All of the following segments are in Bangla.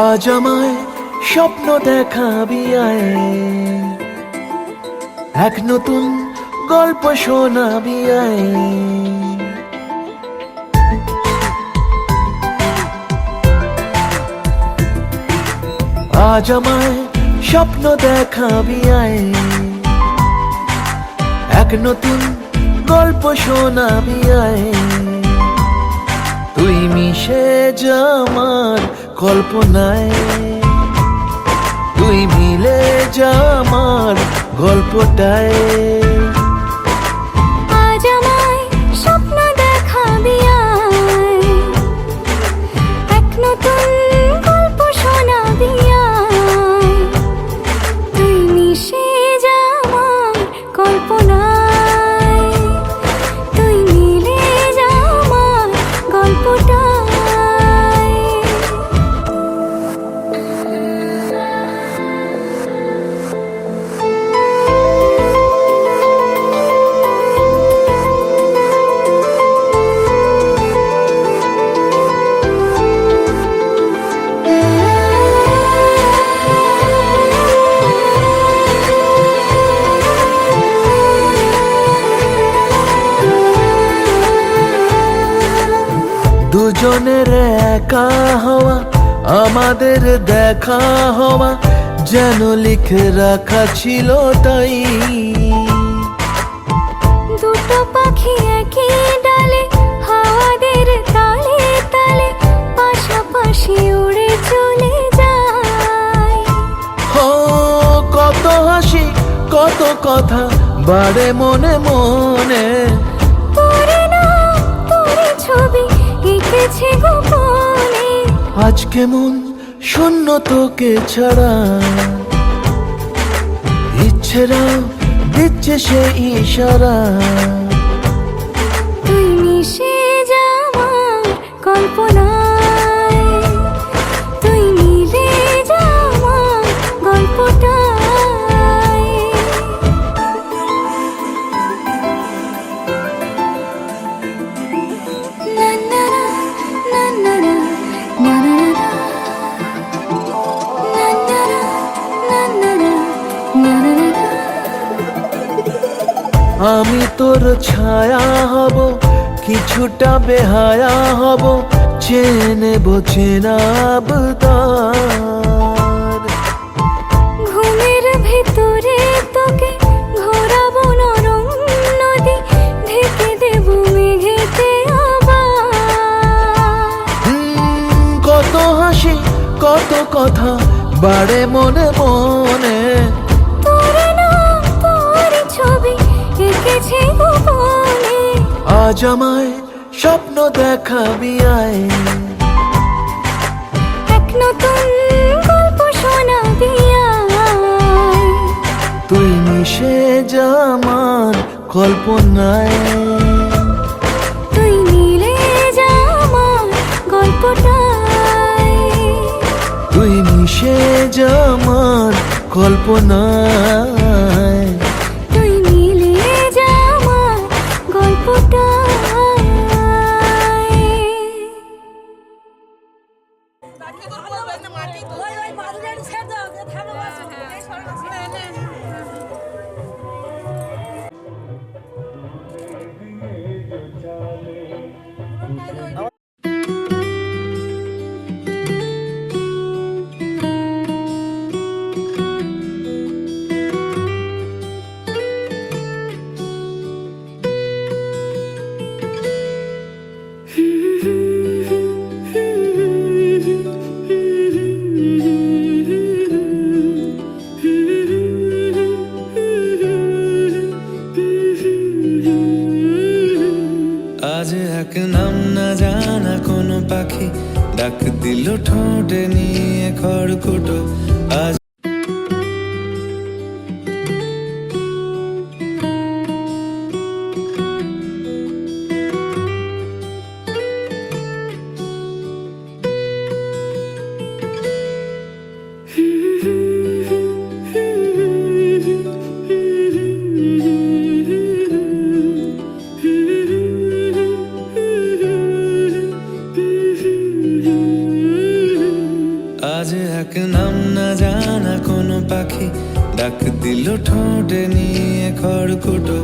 আজ আমায় স্বপ্ন দেখাবি আয়, এক নতুন গল্প শোনাবি আয়। আজ আমায় স্বপ্ন দেখাবি আয়, এক নতুন গল্প শোনাবি আয়। তুই মিশে যা আমার কল্পনায়, তুই মিলে যা আমার গল্পটায়। আজ আমায় স্বপ্ন দেখাবি আয়, এক নতুন গল্প শোনাবি আয়। তুই মিশে যা আমার কল্পনায়, তুই মিলে যা আমার গল্পটায়। দুজনের একা হওয়া, আমাদের দেখা হওয়া যেন লিখে রাখা ছিল তাই। দুটো পাখি একই ডালে, হাওয়াদের তালে তালে পাশাপাশি উড়ে চলে যায়। ও কত হাসি কত কথা বাড়ে মনে মনে, তোরে না তোরে ছবি এঁকেছে গোপনে। আজ কেমন শূন্য তোকে ছাড়া, ইচ্ছেরা দিচ্ছে সে ইশারা। তুই মিশে যা আমার কল্পনায়, তুই মিলে যা আমার গল্পটায়। না না না না না না না না আমি তোর ছায়া হব, কিছুটা বেহায়া হব, চেনে নেব চেনাব তার। ঘুমের ভেতরে তোকে ঘোরাবো নরম নদী, ঢেকে দেব মেঘেতে আবার। কত হাসি কত কথা বাড়ে মনে মনে, তোরে না তোরে ছবি এঁকেছে গোপনে। আজ আমায় স্বপ্ন দেখাবি আয়, এক নতুন গল্প শোনাবি আয়। তুই মিশে যা আমার কল্পনায়, তুই মিলে যা আমার গল্পটায়। তুই মিশে যা আমার কল্পনায়। তুই মিলে যা আমার গল্পটায়। আজ এক নাম না জানা কোনো পাখি ডাক দিল ঠোঁটে নিয়ে খড়কুটো। আজ আজ এক নাম না জানা কোনো পাখি ডাক দিল ঠোঁটে নিয়ে খড়কুটো।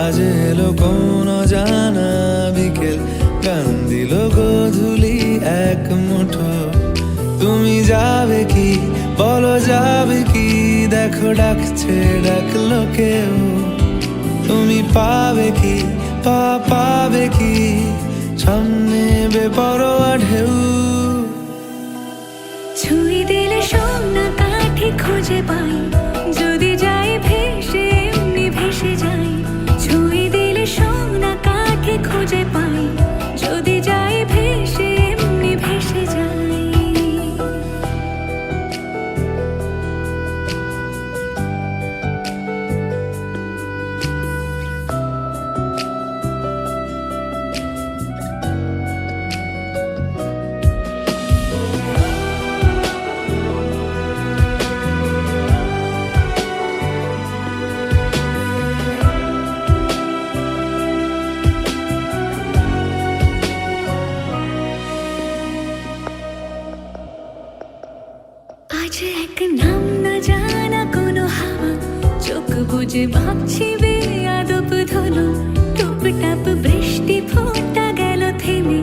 আজ এলো কোন জানা বিকেল গান দিল গোধূলি এক মুঠো। তুমি যাবে কি বলো যাবে কি, দেখো ডাকছে ডাকলো কেউ। তুমি পাবে কি পাবে কি, সামনে বেপরোয়া ঢেউ। ছুঁয়ে দিলে সোনা কাঠি খুঁজে পাই, যদি যাই ভেসে এমনি ভেসে যাই। ছুঁয়ে দিলে সোনা কাঠি খুঁজে পাই, যদি যাই ভেসে এমনি ভেসে যাই। আজ এক নাম না জানা কোনো হাওয়া, চোখ বুজে ভাবছি বেয়াদব ধলো। টুপটাপ বৃষ্টি ফোঁটা গেল থেমে,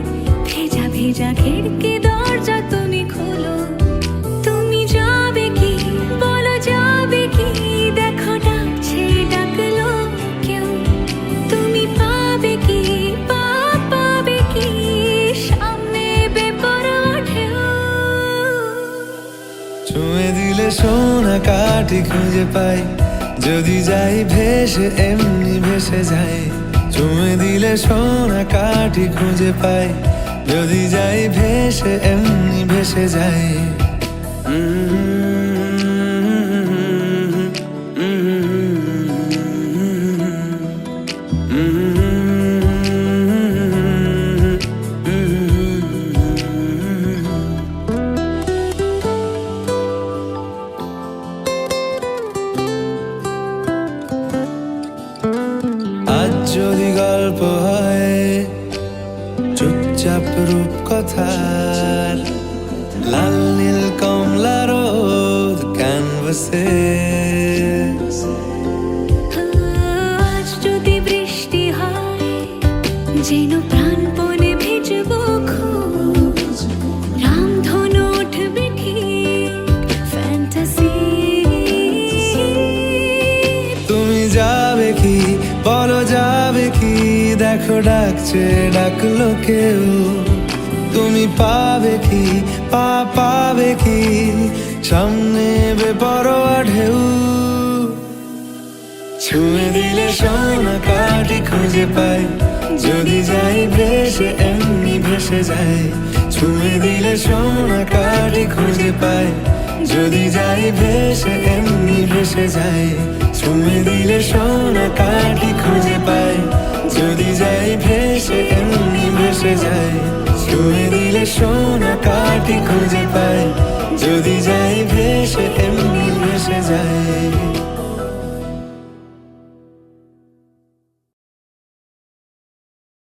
ভেজা ভেজা খিড়কি দরজা তুমি খোলো। তুমি যাবে কি বলো যাবে কি, দেখো ডাকছে ডাকলো কেউ। তুমি পাবে কি পাবে কি, সামনে বেপরোয়া ঢেউ। ছুঁয়ে দিলে সোনা কাঠি খুঁজে পাই, যদি যাই ভেসে এমনি ভেসে যাই। ছুঁয়ে দিলে সোনা কাঠি খুঁজে পাই, যদি যাই ভেসে এমনি ভেসে যাই। আজ যদি গল্প হয় চুপচাপ রূপকথার, লাল নীল কমলা রোদ ক্যানভাসে। আজ যদি বৃষ্টি হয়, যেন প্রাণপণে ভিজবো খুব। রামধনু উঠবে ঠিক ফ্যান্টাসি। তুমি যাবে কি বলো যাবে কি, দেখো ডাকছে ডাকলো কেউ। তুমি পাবে কি পাবে কি, সামনে বেপরোয়া ঢেউ। ছুঁয়ে দিলে সোনা কাঠি খুঁজে পাই, যদি যাই ভেসে এমনি ভেসে যাই। ছুঁয়ে দিলে সোনা কাঠি খুঁজে পাই, যদি যাই ভেসে এমনি ভেসে যাই। ছুঁয়ে দিলে সোনা কাঠি খুঁজে পাই, যদি যাই ভেসে এমনি ভেসে যাই। ছুঁয়ে দিলে সোনা কাঠি খুঁজে পাই, যদি যাই ভেসে এমনি ভেসে যাই।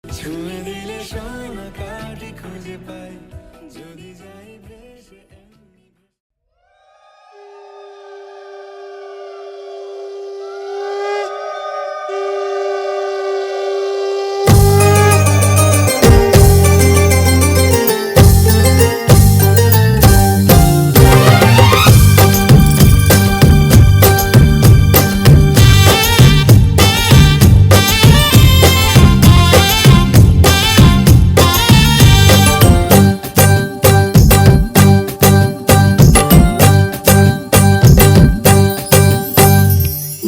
ছুঁয়ে দিলে সোনা কাঠি খুঁজে পাই, যদি যাই ভেসে এমনি।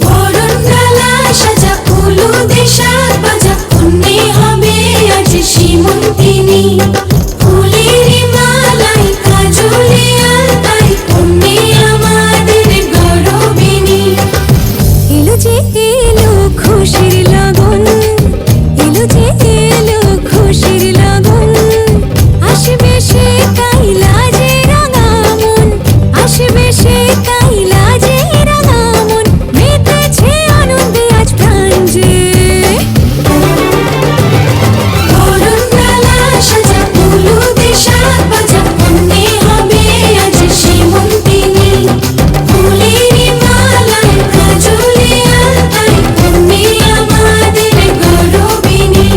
বরণ ডালা সাজা ফুলুদে সাত বাজা, পুণ্যে হবে আজ খুশির লগন, এলো যে এলো খুশির লগন। আসবে সে কাইলা যে রাঙা মন, আসবে সে কাইলা যে রাঙা মন, মেতেছে আনন্দে আজ প্রাণ যে। বরণডালা সাজা হলুদে সাত বাজা, মনে হবে আজ সীমন্তিনী। ফুলের মালায় কাজলে আলতায়, তুমি আমাদের গৌরবিনী।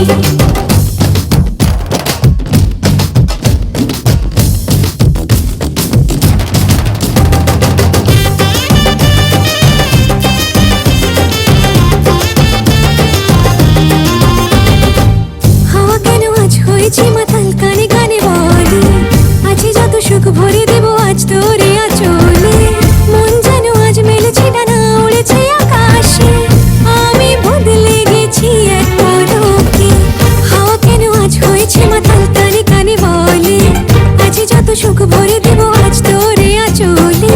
হাওয়া কেন আজ হয়েছে মাতাল, কানে কানে বলে আছে যত সুখ ভরে দেব আজ তোরে আঁচলে। মন যেন আজ মেলেছে ডানা, উড়েছে আকাশে, আমি বদলে গেছি এক পলকে। হাওয়া কেন আজ হয়েছে মাতাল, কানে কানে বলে আছে যত সুখ ভরে দেব আজ তোরে আঁচলে।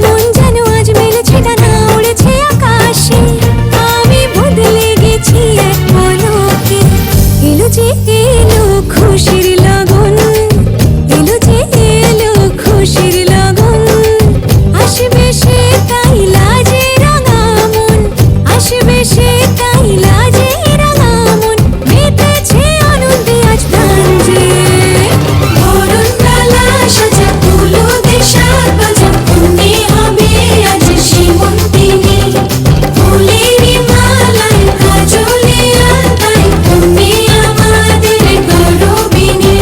মন যেন আজ মেলেছে ডানা, উড়েছে আকাশে, আমি বদলে গেছি এক পলকে। এলো যে এলো খুশির লগন, এলো যে এলো খুশির লগন। আসবে সে কাইলা যে রাঙা মন, আসবে সে কাইলা যে রাঙা মন, মেতেছে আনন্দে আজ প্রাণ যে। বরণডালা সাজা হলুদে সাত বাজা, মনে হবে আজ সীমন্তিনী। ফুলের মালায় কাজলে আলতায়, তুমি আমাদের গৌরবিনী।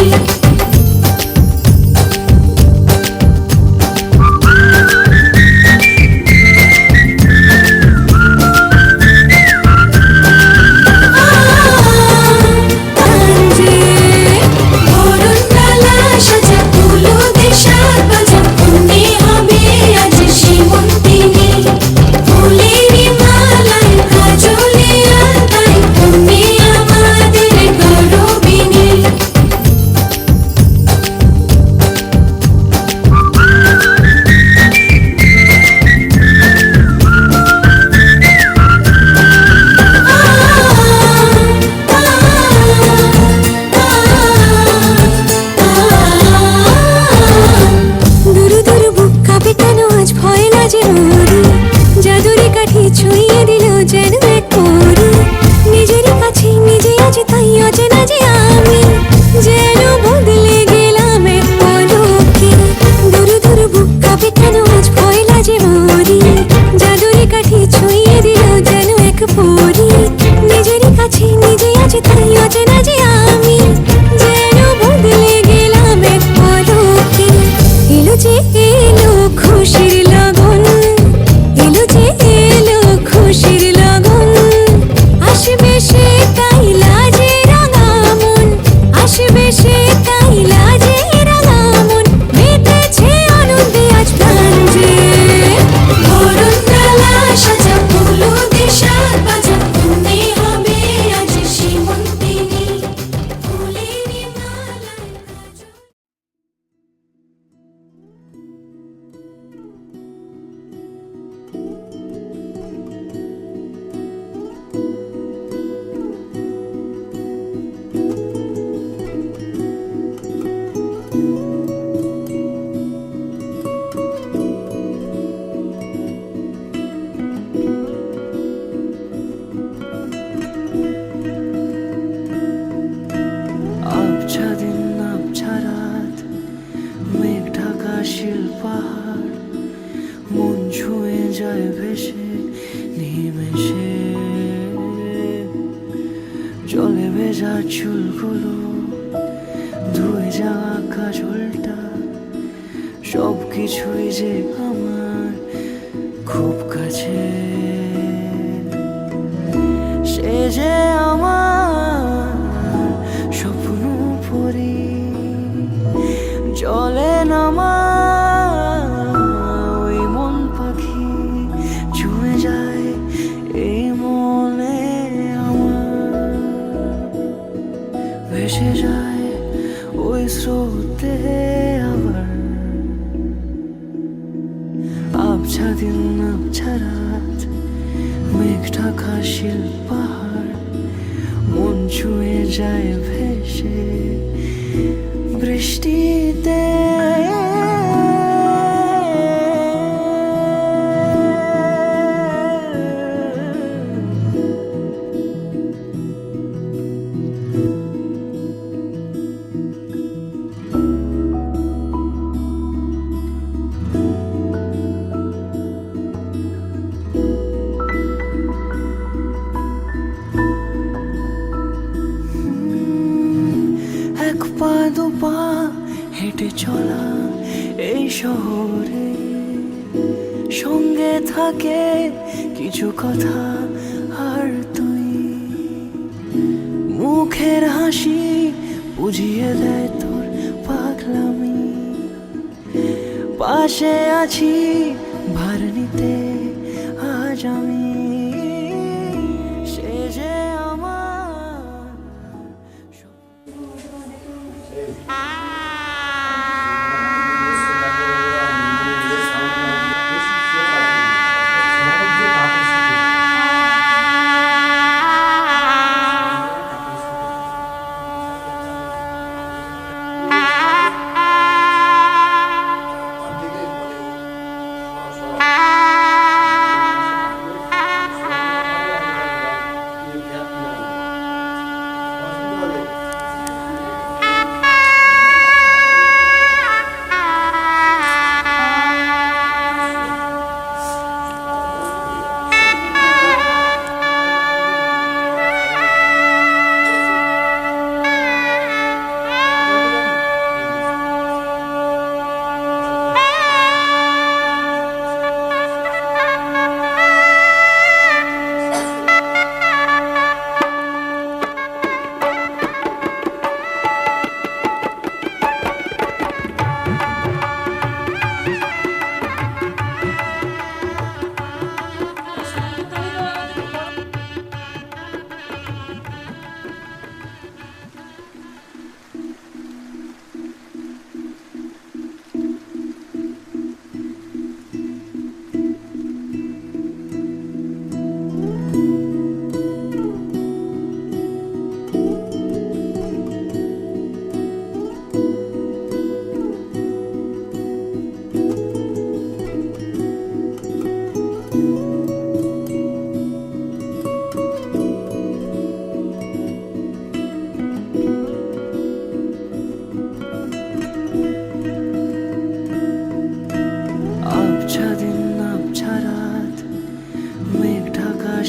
বরণডালা সাজা হলুদে সাত বাজা, মনে হবে আজ সীমন্তিনী। ফুলের মালায় কাজলে আলতায়, তুমি আমাদের গৌরবিনী। দুরু দুরু বুক কাঁপে কেন আজ ভয় লাজে মরি, জাদুরি কাঠি ছুঁয়ে দিল যেন এক পরি। নিজেরই কাছে নিজে আছি তাই অচেনা যে আমি, যেন বদলে গেলাম এক পলকে। দুরু দুরু বুক কাঁপে কেন আজ ভয় লাজে মরি, জাদুরি কাঠি ছুঁয়ে দিল যেন এক পরি। নিজেরই কাছে নিজে আছি তাই অচেনা যে আমি, যেন বদলে গেলাম এক পলকে। এলো যে এলো খুশির লগন, এলো যে এলো খুশির লগন। আসবে সে কাইলা যে রাঙা মন, আসবে সে কাইলা যে রাঙা মন, মেতেছে আনন্দে আজ প্রাণ যে। বরণডালা সাজা হলুদে সাত বাজা, মনে হবে আজ সীমন্তিনী। ফুলের মালায় কাজলে। আবছা দিন আবছা রাত, মেঘ ঢাকা শিল পাহাড়, মন ছুঁয়ে যায় ভেসে নিমেষে। জলে ভেজা চুলগুলো, ধুয়ে যাওয়া কাজলটা, সব কিছুই যে আমার খুব কাছে। সে যে আমার স্বপ্ন পরি, জলে নামা ওই মন পাখি, ছুঁয়ে যায় এই মনে আমার, ভেসে যায় ওই স্রোতে আবার। আবছা দিন আবছা রাত, মেঘ মেঘ ঢাকা শিল পাহাড় মন ছুঁয়ে যায় ভেসে বৃষ্টিতে। এক পা দু পা হেঁটে চলা এই শহরে, সঙ্গে থাকে কিছু কথা আর তুই। মুখের হাসি বুঝিয়ে দেয় তোর পাগলামি, পাশে আছি ভার নিতে আজ আমি। সে যে আমার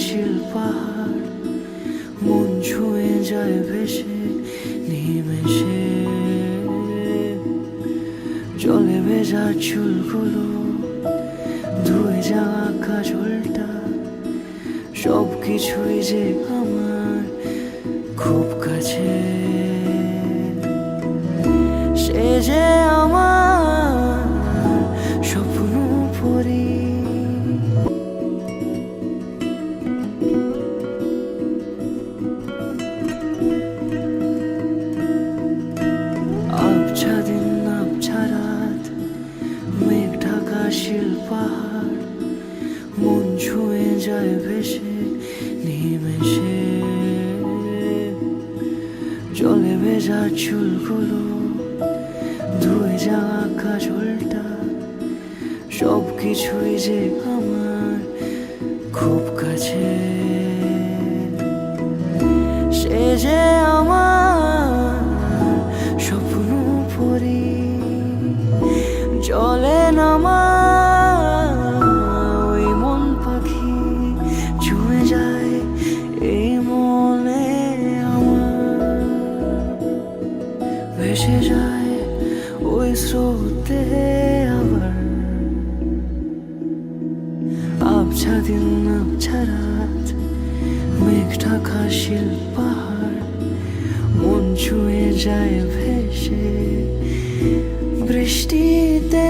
শিল পাহাড় মন ছুঁয়ে যায় ভেসে নিমেষে। জলে ভেজা চুলগুলো ধুয়ে যাওয়া কাজলটা, সব কিছুই যে আমার খুব কাছে। সে যে আমার স্বপ্ন পরি, মেঘ ঢাকা শিল পাহাড় মন ছুঁয়ে যায় ভেসে নিমেষে। জলে ভেজা চুলগুলো ধুয়ে যাওয়া কাজলটা, সব কিছুই যে আমার খুব কাছে। সে যে আমার স্বপ্ন পরি, জলে নামা ওই মন পাখি ছুঁয়ে যায় এই মনে আমার। ভেসে যায় ওই স্রোতে আবার, আবছা দিন আবছা রাত, মেঘ ঢাকা শিল পাহাড় মন ছুঁয়ে যায় ভেসে বৃষ্টিতে।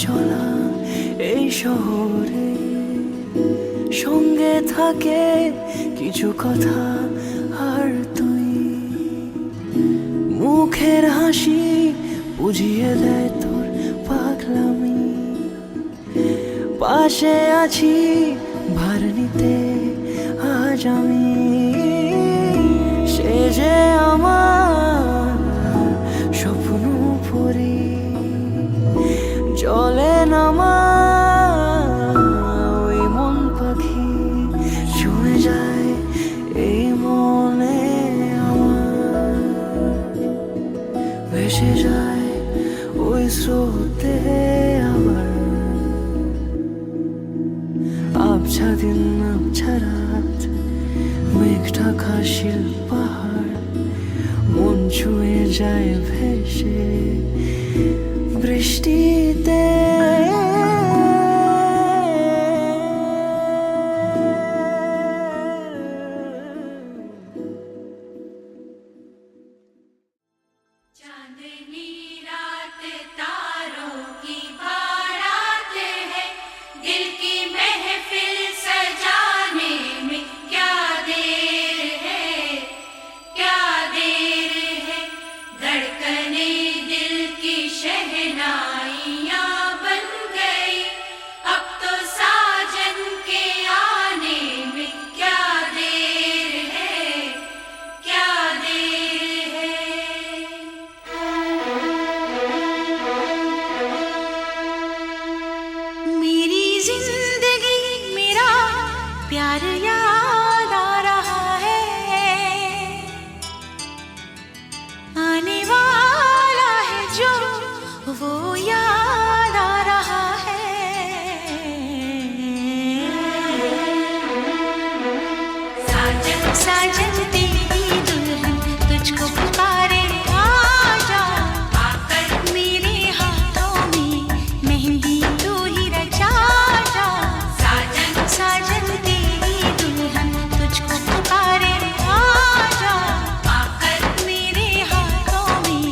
চলা এই শহরে, সঙ্গে থাকে কিছু কথা আর তুই, মুখের হাসি বুঝিয়ে দেয় তোর পাগলামি, পাশে আছি ভার নিতে আজ আমি, সে যে আমার স্বপ্ন পরি, জলে নামা ওই মন পাখি ছুঁয়ে যায় এই মনে আমার, ভেসে যায় ওই স্রোতে আবার, আবছা দিন আবছা রাত, মেঘ ঢাকা শিল পাহাড়, মন ছুঁয়ে যায় ভেসে বৃষ্টিতে। चांदनी रात तारों की बारात है, दिल की महफिल सजाने में क्या देर है, क्या देर है। धड़कने दिल की शहनाइयाँ बन गई, अब तो साजन के आने में क्या देर है, क्या देर है। मेरी जिंदगी मेरा प्यार याद आ रहा है, आने वाला है जो वो याद आ रहा है। साजन साजन तेरी दुल्हन तुझको पुकारे, आजा आकर मेरे हाथों में मेहंदी तू ही रचा जा। साजन साजन तेरी दुल्हन तुझको पुकारे, आजा आकर मेरे हाथों में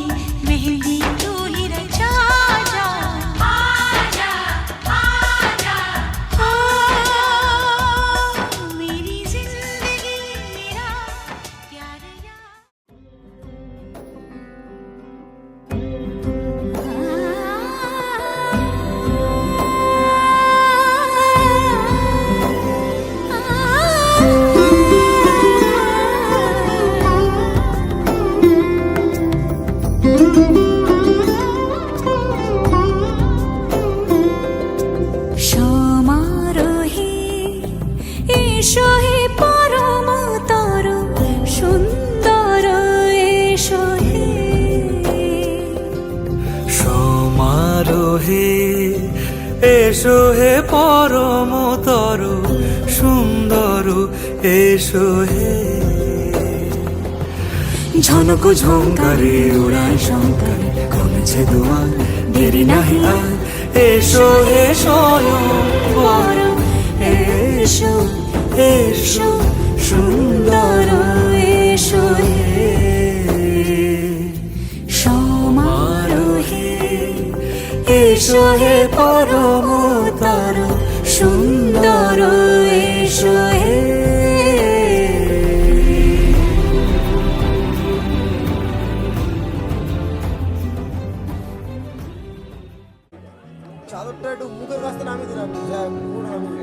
मेहंदी तू ही रचा जा। आजा आजा आ, मेरी जिंदगी मेरा प्यार সমারোহে এসো হে পরম তর সুন্দর, এসো হে সমারোহে এসো হে পরমতর সুন্দর, এসো হে ঝনক ঝঙ্কারে উড়ায় শঙ্কারে, কমেছে দুয়ার দেরি নাহি আর, এসো হে স্বয়ং বর, এসো এসো সুন্দর, এসো হে সমারোহে এসো হে পরমতর সুন্দর, এসো হে। চাদরটা একটু মুখের কাছে নামিয়ে দিলাম, যা পুরো নামিয়ে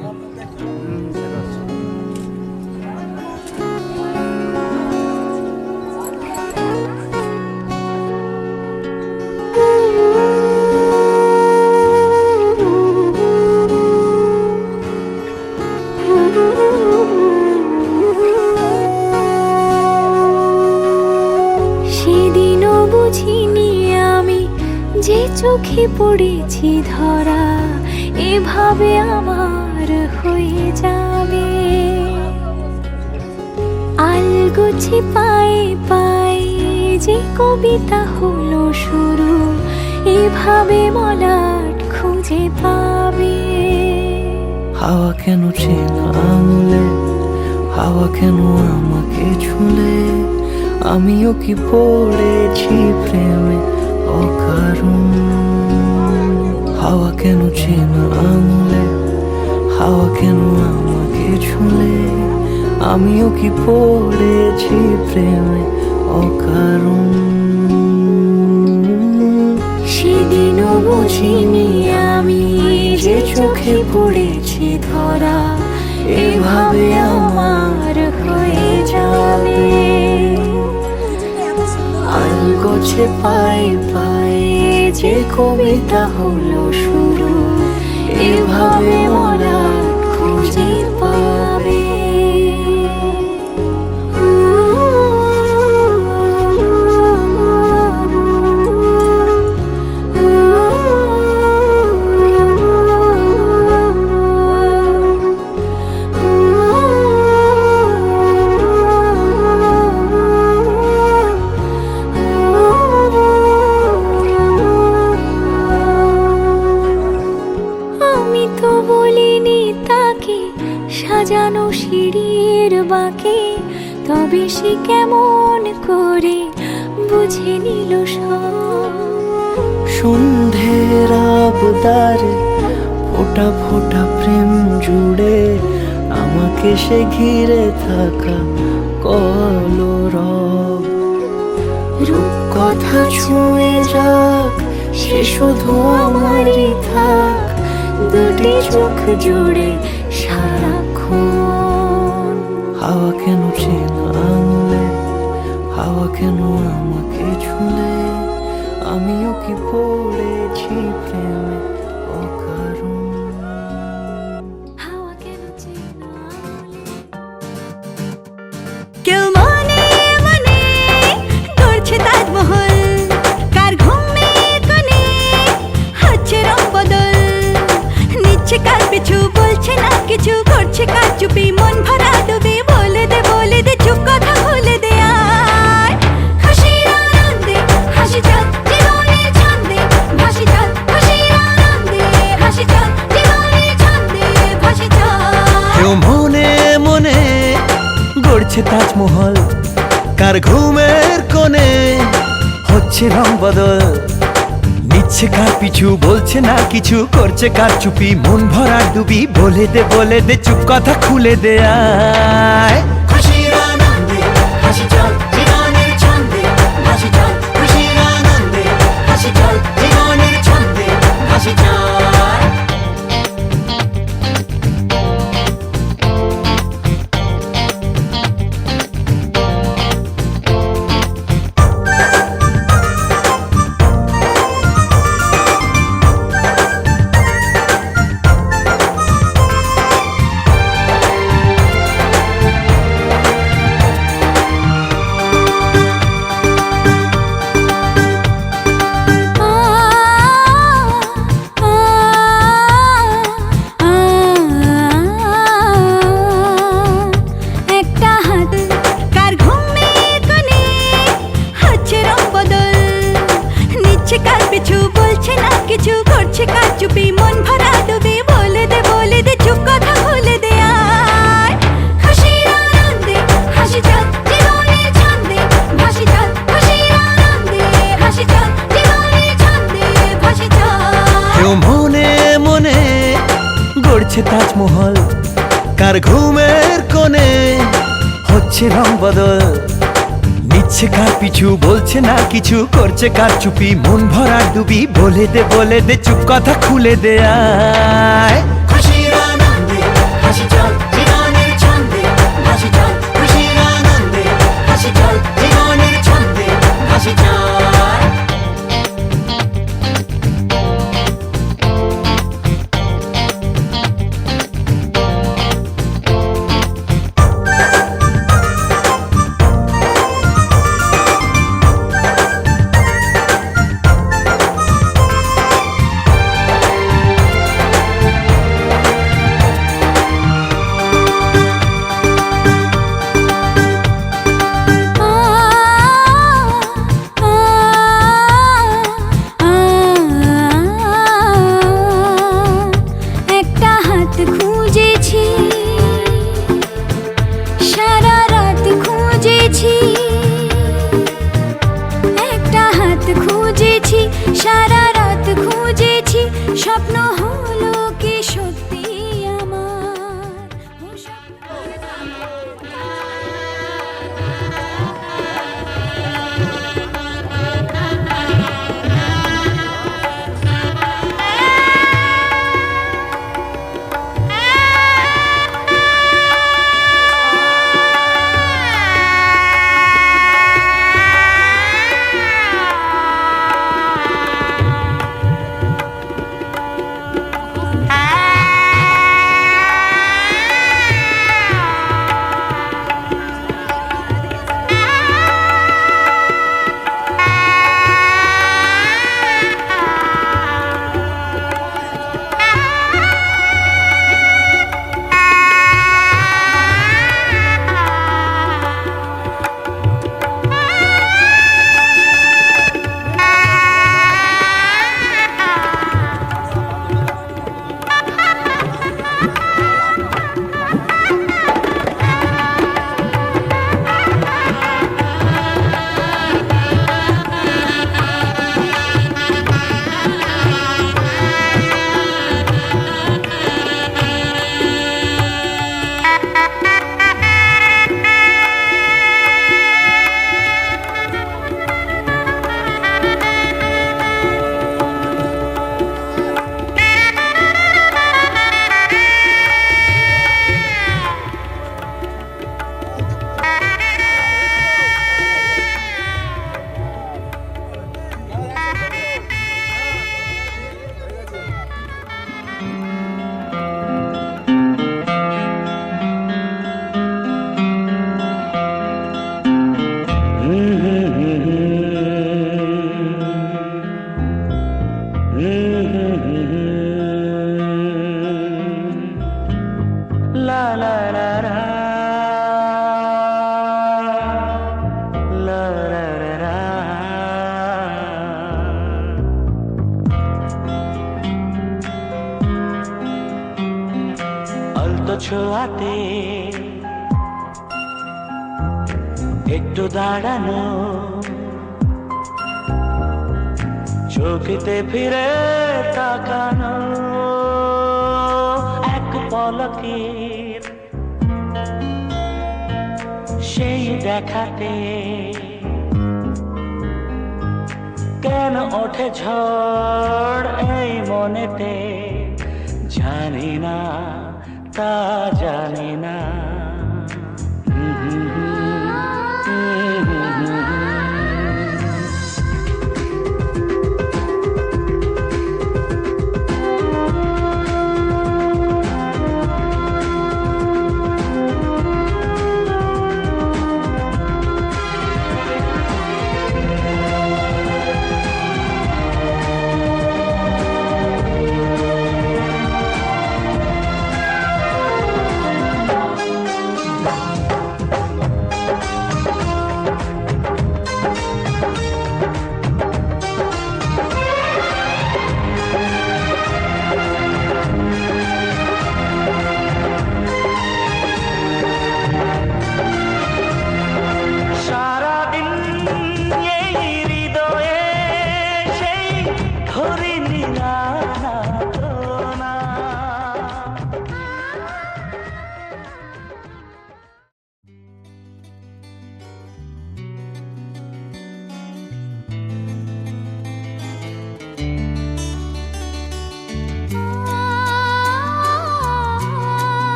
সেদিনও বুঝিনি আমি যে চোখে পড়েছি ধরা, এভাবে আমার হয়ে যাবে। আলগোছে পায়ে পায়ে যে কবিতা হলো শুরু, এভাবে মলাট খুঁজে পাবে। হাওয়া কেন চেনা আঙুলে, হাওয়া কেন আমাকে ছুলে, আমিও কি পড়েছি প্রেমে অকারণ। হাওয়া কেন চেনা আঙুলে, হাওয়া কেন আমাকে ছুঁলে, আমিও কি পড়েছি প্রেমে অকারণ। সেদিনও বুঝিনি আমি যে চোখে পড়েছি ধরা, এভাবে আমার হয়ে যাবে। আলগোছে পায়ে পায়ে যে কবিতা হলো শুরু, এভাবে মোরা খুঁজে পাবে। আমি তো বলিনি তাকে সাজানো সিঁড়ির বাঁকে, তবে সে কেমন করে বুঝে নিল সব। সন্ধ্যের আবদারে ফোঁটা ফোঁটা প্রেম জুড়ে, আমাকে সে ঘিরে থাকা কলরব। রূপকথা ছুঁয়ে যাক, সে শুধু আমারই থাক, দুটি চোখ জুড়ে সারাক্ষণ। হাওয়া কেন চেনা আঙুলে, হাওয়া কেন আমাকে ছুঁলে, আমিও কি পড়েছি প্রেমে অকারণ। হাওয়া কেন চেনা আঙুলে। কেউ মনে মনে করছে তাজমহল, কার ঘুমে কোণে হচ্ছে রং বদল, নিচ্ছে কার পিছু বলছে না কিছু, করছে কার চুপি মন ভরা ডুবে। বলে দে চুপ কথা খুলে দে আয়, খুশির আনন্দে হাসি চল জীবনের ছন্দে ভাসি চল, খুশির আনন্দে হাসি চল জীবনের ছন্দে ভাসি চল। কেউ মনে মনে গড়ছে তাজমহল, কার ঘুমের কোণে হচ্ছে রং বদল, নিচ্ছে কার পিছু বলছে না কিছু, করছে কার চুপি মন ভরা ডুবি। বলে দে চুপ কথা খুলে দে আয়, খুশির আনন্দে হাসি চল জীবনের ছন্দে ভাসি চল, খুশির আনন্দে হাসি চল জীবনের ছন্দে ভাসি চল। একটা হাত কার ঘুমে কোণে হচ্ছে রং বদল, নিচ্ছে কার পিছু বলছে না কিছু, করছে কার চুপি মন ভরা ডুবে। বলে দে চুপ কথা খুলে দে আয়, খুশির আনন্দে হাসি চল জীবনের ছন্দে ভাসি চল, খুশির আনন্দে হাসি চল জীবনের ছন্দে ভাসি চল। কেউ মনে মনে গড়ছে তাজমহল, কার ঘুমের কোণে হচ্ছে রং বদল, নিচ্ছে কার পিছু বলছে না কিছু, করছে কার চুপি মন ভরা ডুবি। বলে দে চুপ কথা খুলে দে আয়, খুশির আনন্দে হাসি চল জীবনের ছন্দে ভাসি চল, খুশির আনন্দে হাসি চল জীবনের ছন্দে ভাসি চল। ছোঁয়াতে একটু দাঁড়ানো, চোখেতে ফিরে তাকানো, এক পলকের সেই দেখাতে কেন ওঠে ঝড় এই মনেতে, জানি না তা জানি না।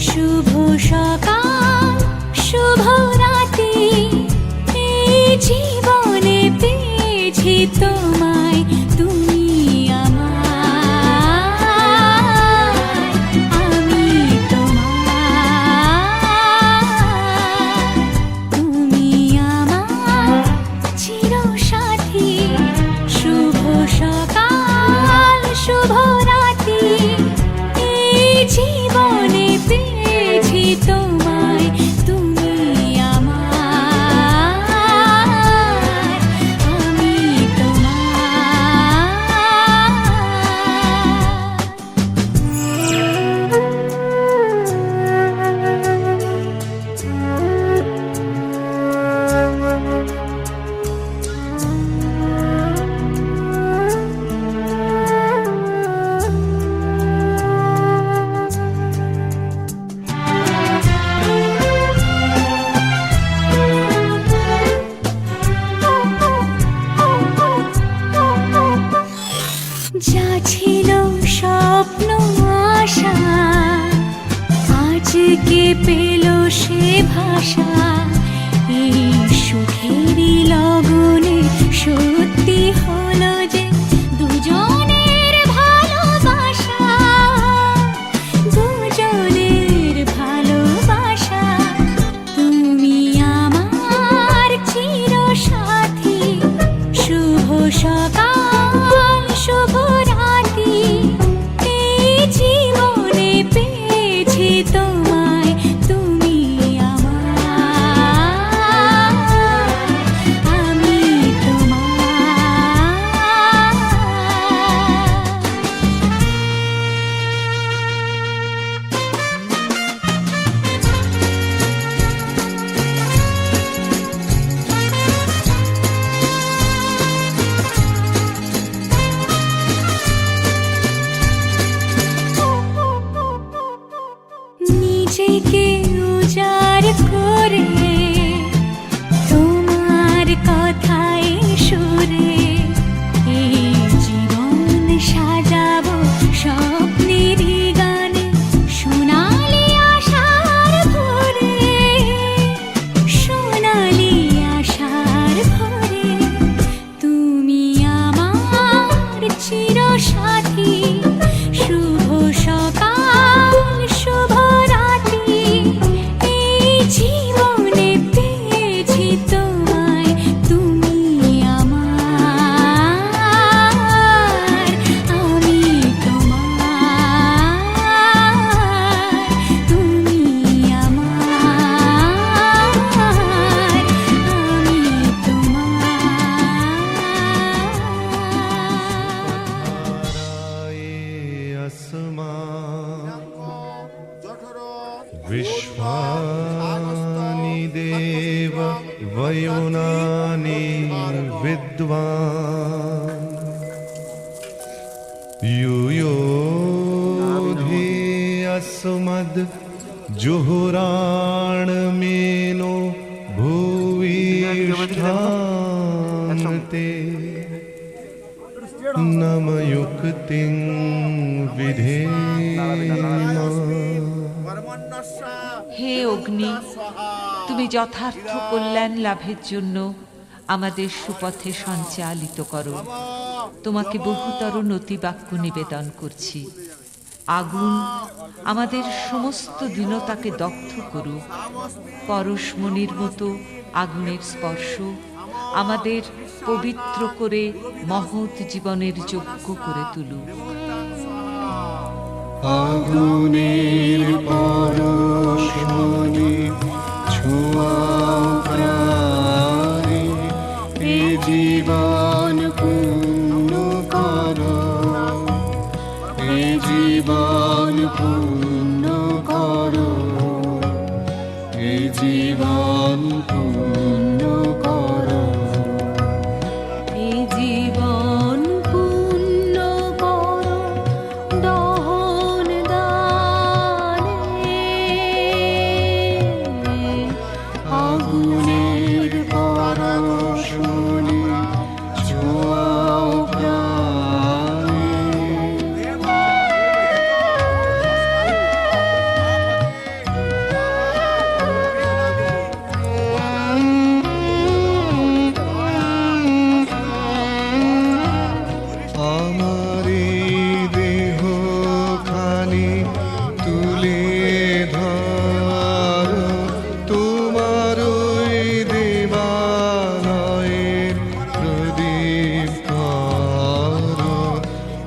শুভ সকাল শুভ রাতি, এই জীবনে পেয়েছি তোমায়, তুমি আমায়, আমি তোমার, তুমি আমার চিরসাথী। শুভ সকাল শুভ রাতি, এই জীবনে পেয়েছি তোমায়, তুমি আমার, আমি যা ছিল স্বপ্ন আশা, আজকে পেল সে ভাষা, এই সুখেরই লগনে সত্যি হলো যে দুজনের ভালোবাসা, দুজনের ভালোবাসা। তুমি আমার চিরসাথী, শুভ সকাল শুভ রাতি, এই জীবনে পেয়েছি তোমায়, তুমি আমার, আমি विद्वान् यूयोधि अस्मद् जुहुराणमेनो भूयिष्ठान्ते नमयुक्तिं विधेम। হে অগ্নি, তুমি যথার্থ কল্যাণ লাভের জন্য আমাদের সুপথে সঞ্চালিত করো। তোমাকে বহুতর নতিবাক্য নিবেদন করছি। আগুন আমাদের সমস্ত দীনতাকে দগ্ধ করুক। পরশমণির মতো আগুনের স্পর্শ আমাদের পবিত্র করে মহৎ জীবনের যোগ্য করে তুলুক। আগুনের পরশমণি ছোঁয়াও প্রাণে, এ জীবন পূর্ণ করো, এ জীবন পূর্ণ করো, এ জীবন পূর্ণ করো। এ জীবন পূর্ণ করো দহন দানে, আগুনের পরশমণি ছোঁয়াও প্রাণে, আমার এই দেহখানি তুলে ধরো, তোমার ওই দেবালয়ের প্রদীপ করো।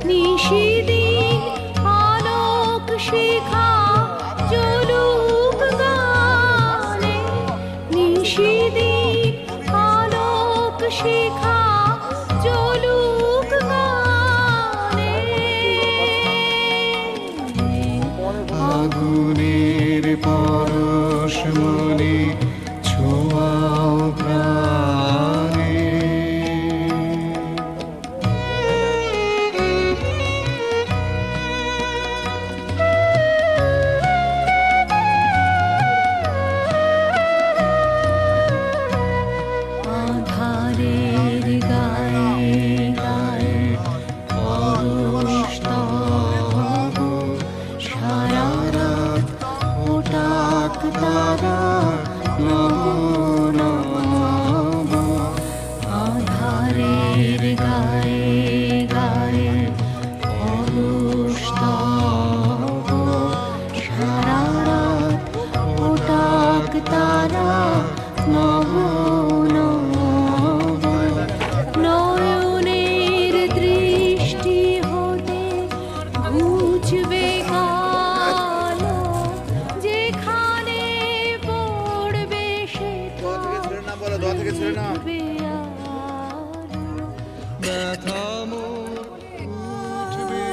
নিশিদিন আলোক শিখা জ্বলুক গানে, নিশিদিন আলোক শিখা জ্বলুক গানে। আগুনের পরশমণি ছোঁয়াও প্রাণে, আধারের গায়ে গায়ে পরশ তব, সারা রাত ওটাক তারা নব নব। আধারের গায়ে গায়ে পরশ তব, সারা রাত ওটাক তারা নব নব। নয়নের দৃষ্টি হতে ঘুচবে কালো, যেখানে পড়বে সেখানে ব্যথা মোর উঠবে।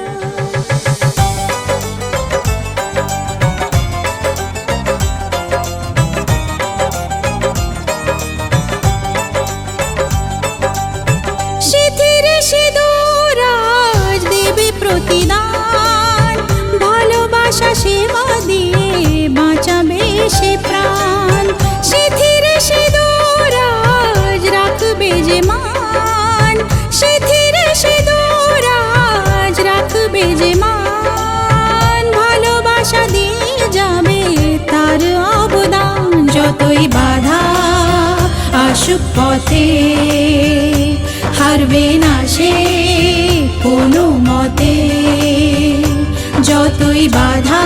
সিথির সিঁদুর আজ দেবে প্রতিদান, ভালোবাসা সেবা দিয়ে বাঁচাবে সে প্রাণ। সিথির সিঁদুর আজ রাখবে যে মান, সিথির সিঁদুর আজ রাখবে যে মান। ভালোবাসা দিয়ে যাবে তার অবদান, যতই বাধা আসুক পথে হারবে না সে কোনো মতে। যতই বাধা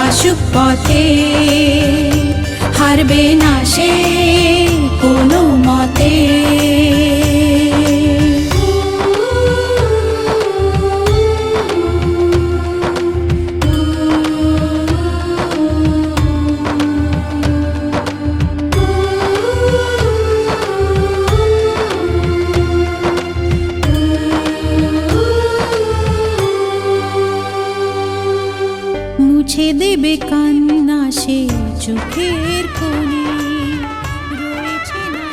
আসুক পথে হারবে না সে কোনো মতে। মুছে দেবে কান্না সে চোখের কোণে, রয়েছে না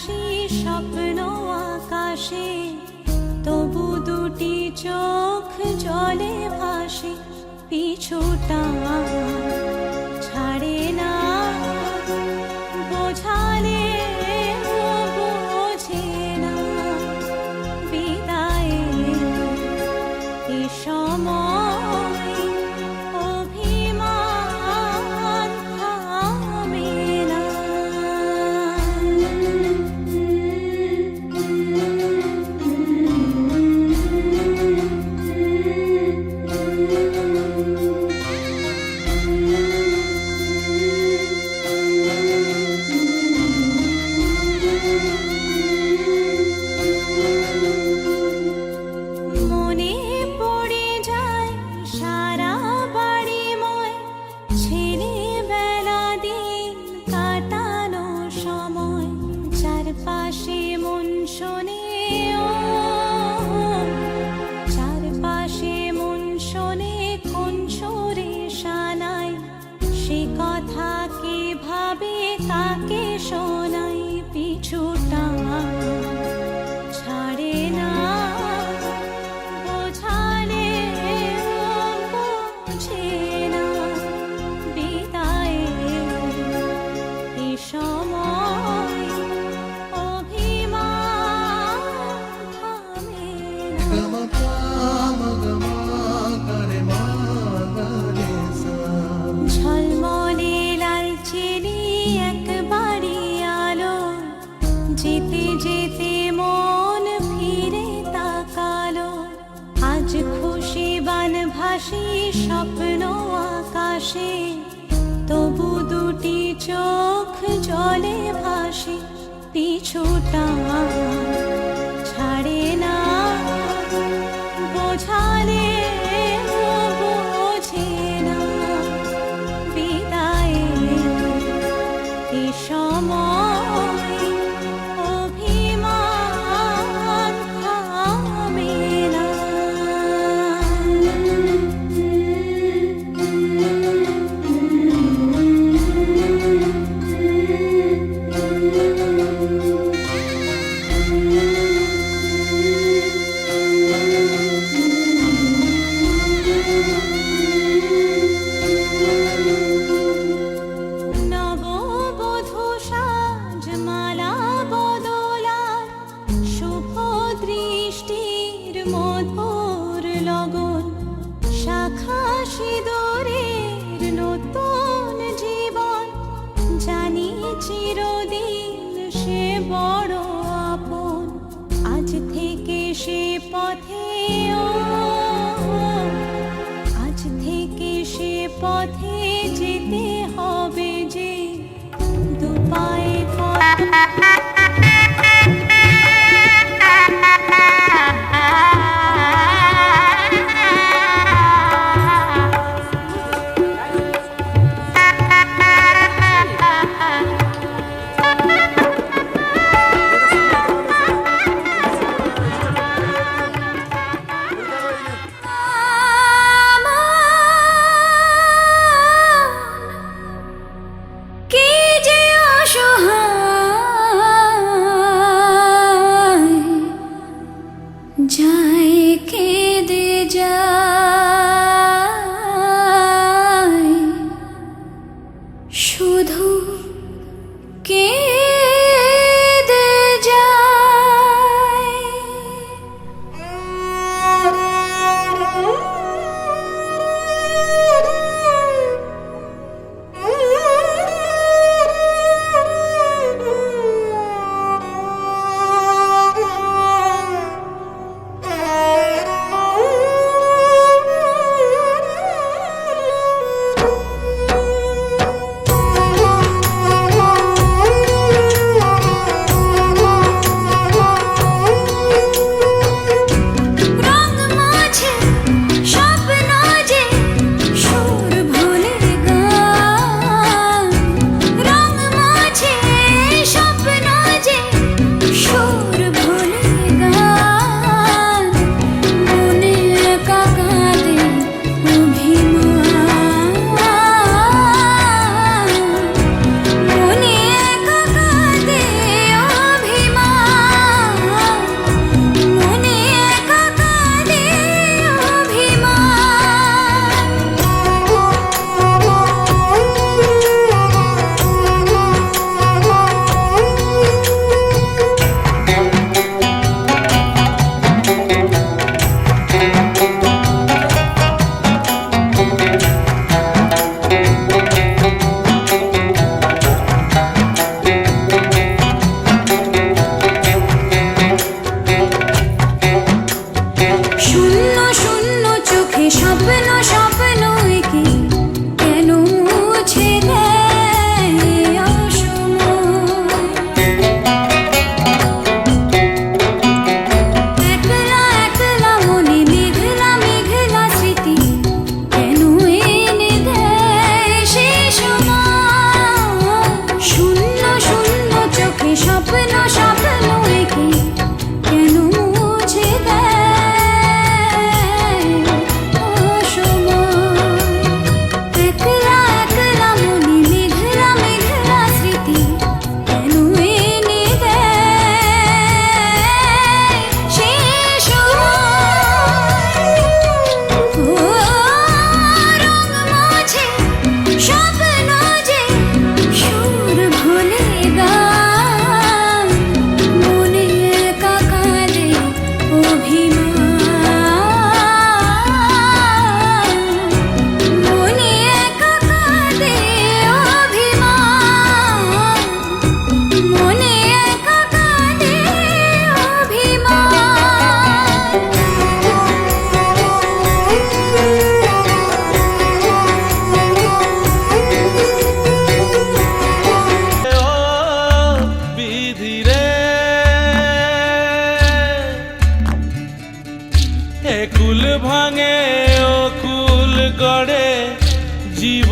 ভাসি স্বপ্ন আকাশে, তবু দুটি চোখ জলে ভাসে, পিছুটা ছাড়ে না, বোঝালে বোঝে না, বিদায়ের এ সময় অভিমান থামে না। মনে পড়ে যায় সারা বাড়িময় ছেলেবেলা দিন কাটানো সময়, চারপাশে মন শোনে ও, চারপাশে মন শোনে কোন সুরে শানায়, সে কথা কিভাবে কাকে শোনাই, পিছুটা ছাড়ে না, বোঝালে বোঝে না, বিদায়ের এ সময় অভিমান থামে না। ঝলমলে লালচেরি একবারই আলো, যেতে যেতে মন ফিরে তাকালো, আজ খুশি বান ভাসি স্বপ্ন আকাশে, তবু দুটি চোখ জলে ভাসে, পিছুটা ছাড়ে না, বোঝালে বোঝে না, বিদায়ের এ সময় অভিমান থামে না। নববধূ সাজ মালা বদলার, শুভ দৃষ্টির মধুর লগন, শাখা সিঁদুরের নতুন জীবন, জানি চিরদিন সে বড় আপন, আজ থেকে সে পথে ও, আজ থেকে সে পথে যেতে হবে যে, দুপায়ে কি যে অসহায়, যায় কেঁদে যায়, শুধু কেঁদে যায়।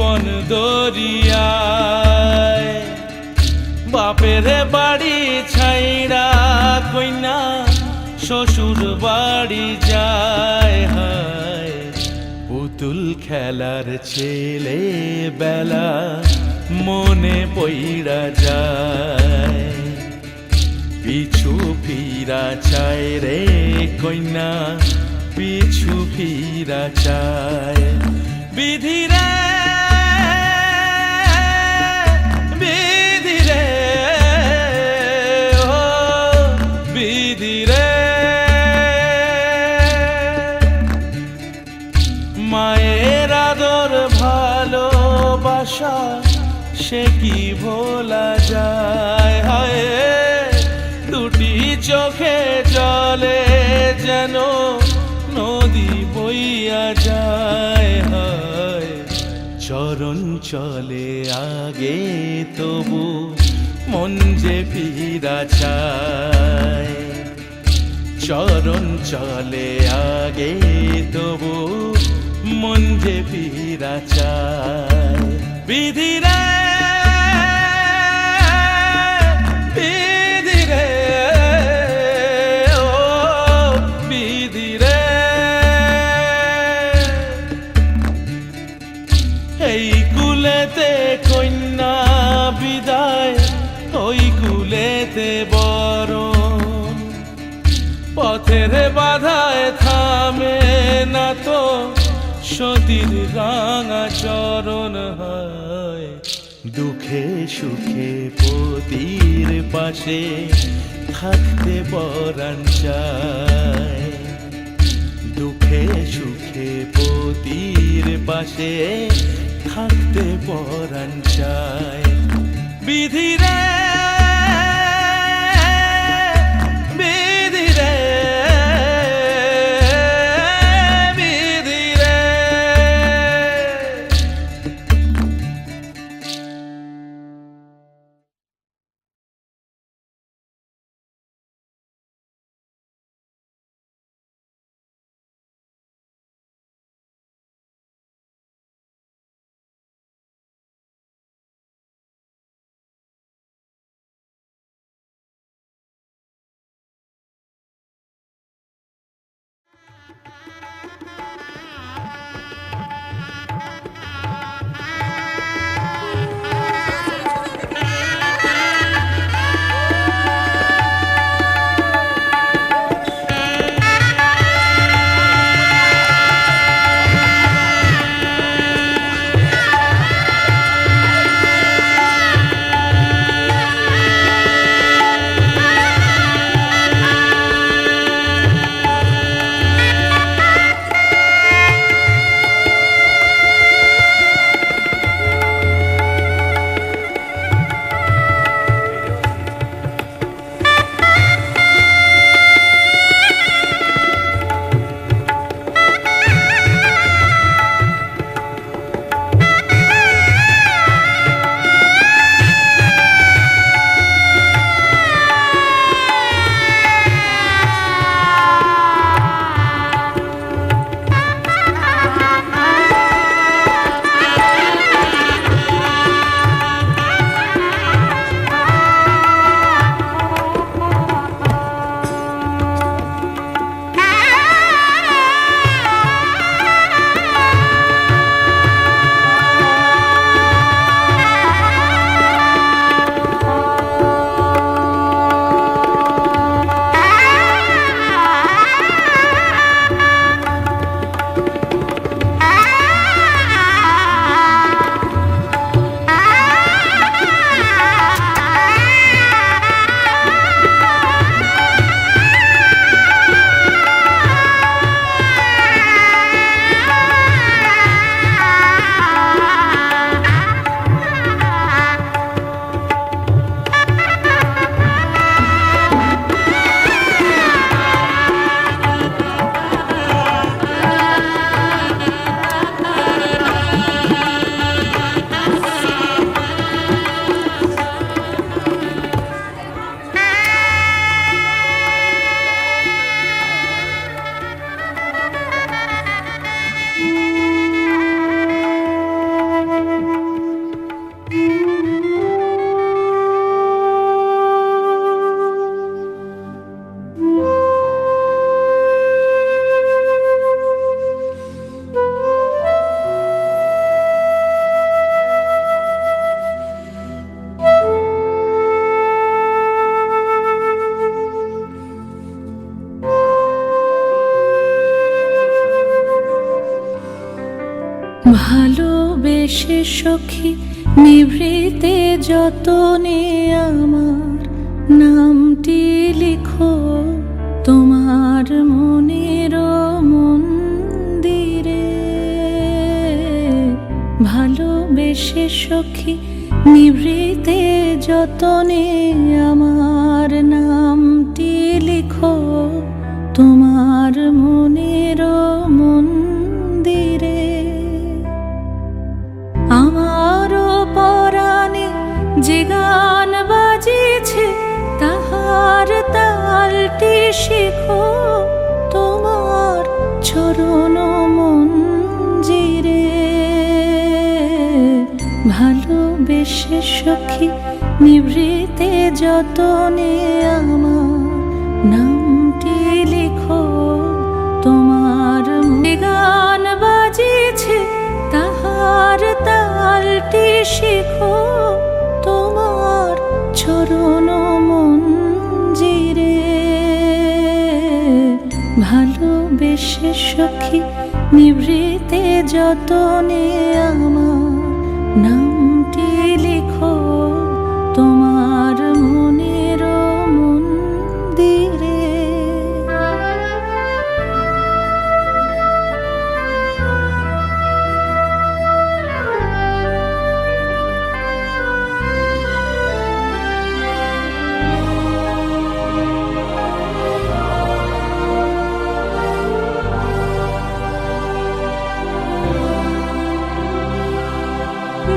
জীবন দরিয়ায় বাপের বাড়ি ছাইড়া কইনা শ্বশুর বাড়ি যায় হায় পুতুল খেলার ছেলে বেলা মনে পইড়া যায় পিছু ফিরা চায় রে কইনা পিছু ফিরা চায় বিধিরে বিধিরে ও বিধিরে মায়ের আদর ভালোবাসা সে কি ভোলা যায় হায় দুটি চোখে জলে যেন নদী বইয়া যায় হায় চরণ চলে আগে তবু মন যে ফিরা চায় চরণ চলে আগে তবু মন যে ফিরা চায় বিধিরে বিধিরে ও বিধিরে এই কুলেতে কন্যা বিদায় ওই কুলেতে বরণ পথের বাধায় থামে না তো সতীর রাঙা চরণ হয় দুঃখে সুখে পতির পাশে থাকতে পরাণ চায় দুঃখে সুখে পতির পাশে থাকতে পরাণ চায় বিধিরে বেশে সখী নিভৃতে যতনে আমার নামটি লিখো তোমার মনের মন্দিরে। ভালোবেসে সখী নিভৃতে যতনে আমার নামটি লিখো তোমার মনের মন্দিরে। আমারও পরাণে যে গান বাজিছে তাহার তালটি শেখো তোমার চরণ মঞ্জিরে। ভালোবেসে সখী নিভৃতে যতনে আমার নামটি লিখো তোমার গান বাজিছে তাহার তালটি শেখো তোমার চরণ মঞ্জিরে। ভালোবেসে সখী নিভৃতে যতনে আমার নামটি লিখো তোমার মনের মন্দিরে।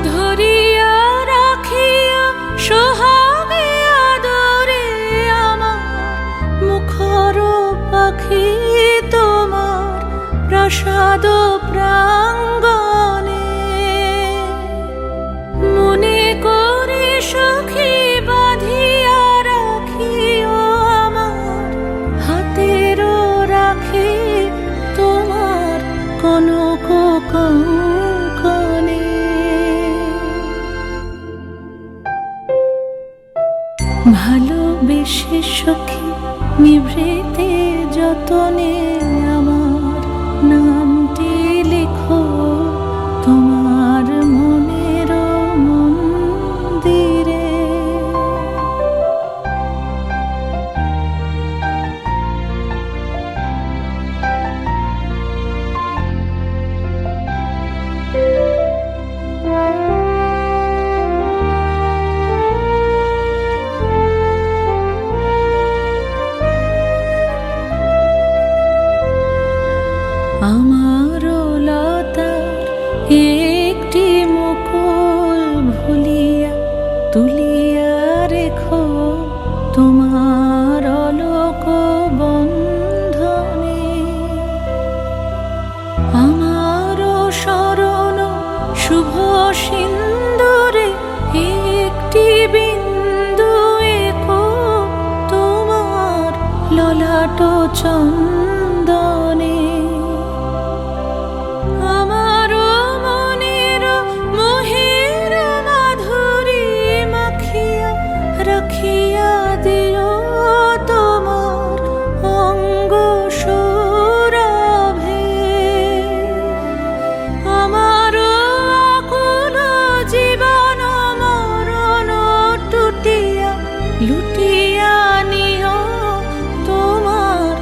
ধরিয়া রাখিয়া সোহাগে আদরে আমার মুখর পাখি তোমার প্রাসাদ প্রাঙ্গণে। মনে করে সখী বাঁধিয়া রাখিও আমার হাতের রাখি তোমার কনক কঙ্কণে। ভালোবেসে সখী নিভৃতে যতনে আমার নামটি লিখো তোমার মনের মন্দিরে। আমার লতার একটি মুকুল ভুলিয়া তুলিয়া রেখো তোমার অলোক বন্ধনে। আমার শরণ শুভ সিন্দুরে একটি বিন্দু এঁকো তোমার ললাট চন্দনে। আমার মনের মোহের মাধুরী মাখিয়া রাখিয়া দিও তোমার অঙ্গ সৌরভে। আমার আকুল জীবন মরণ টুটিয়া লুটিয়া নিও তোমার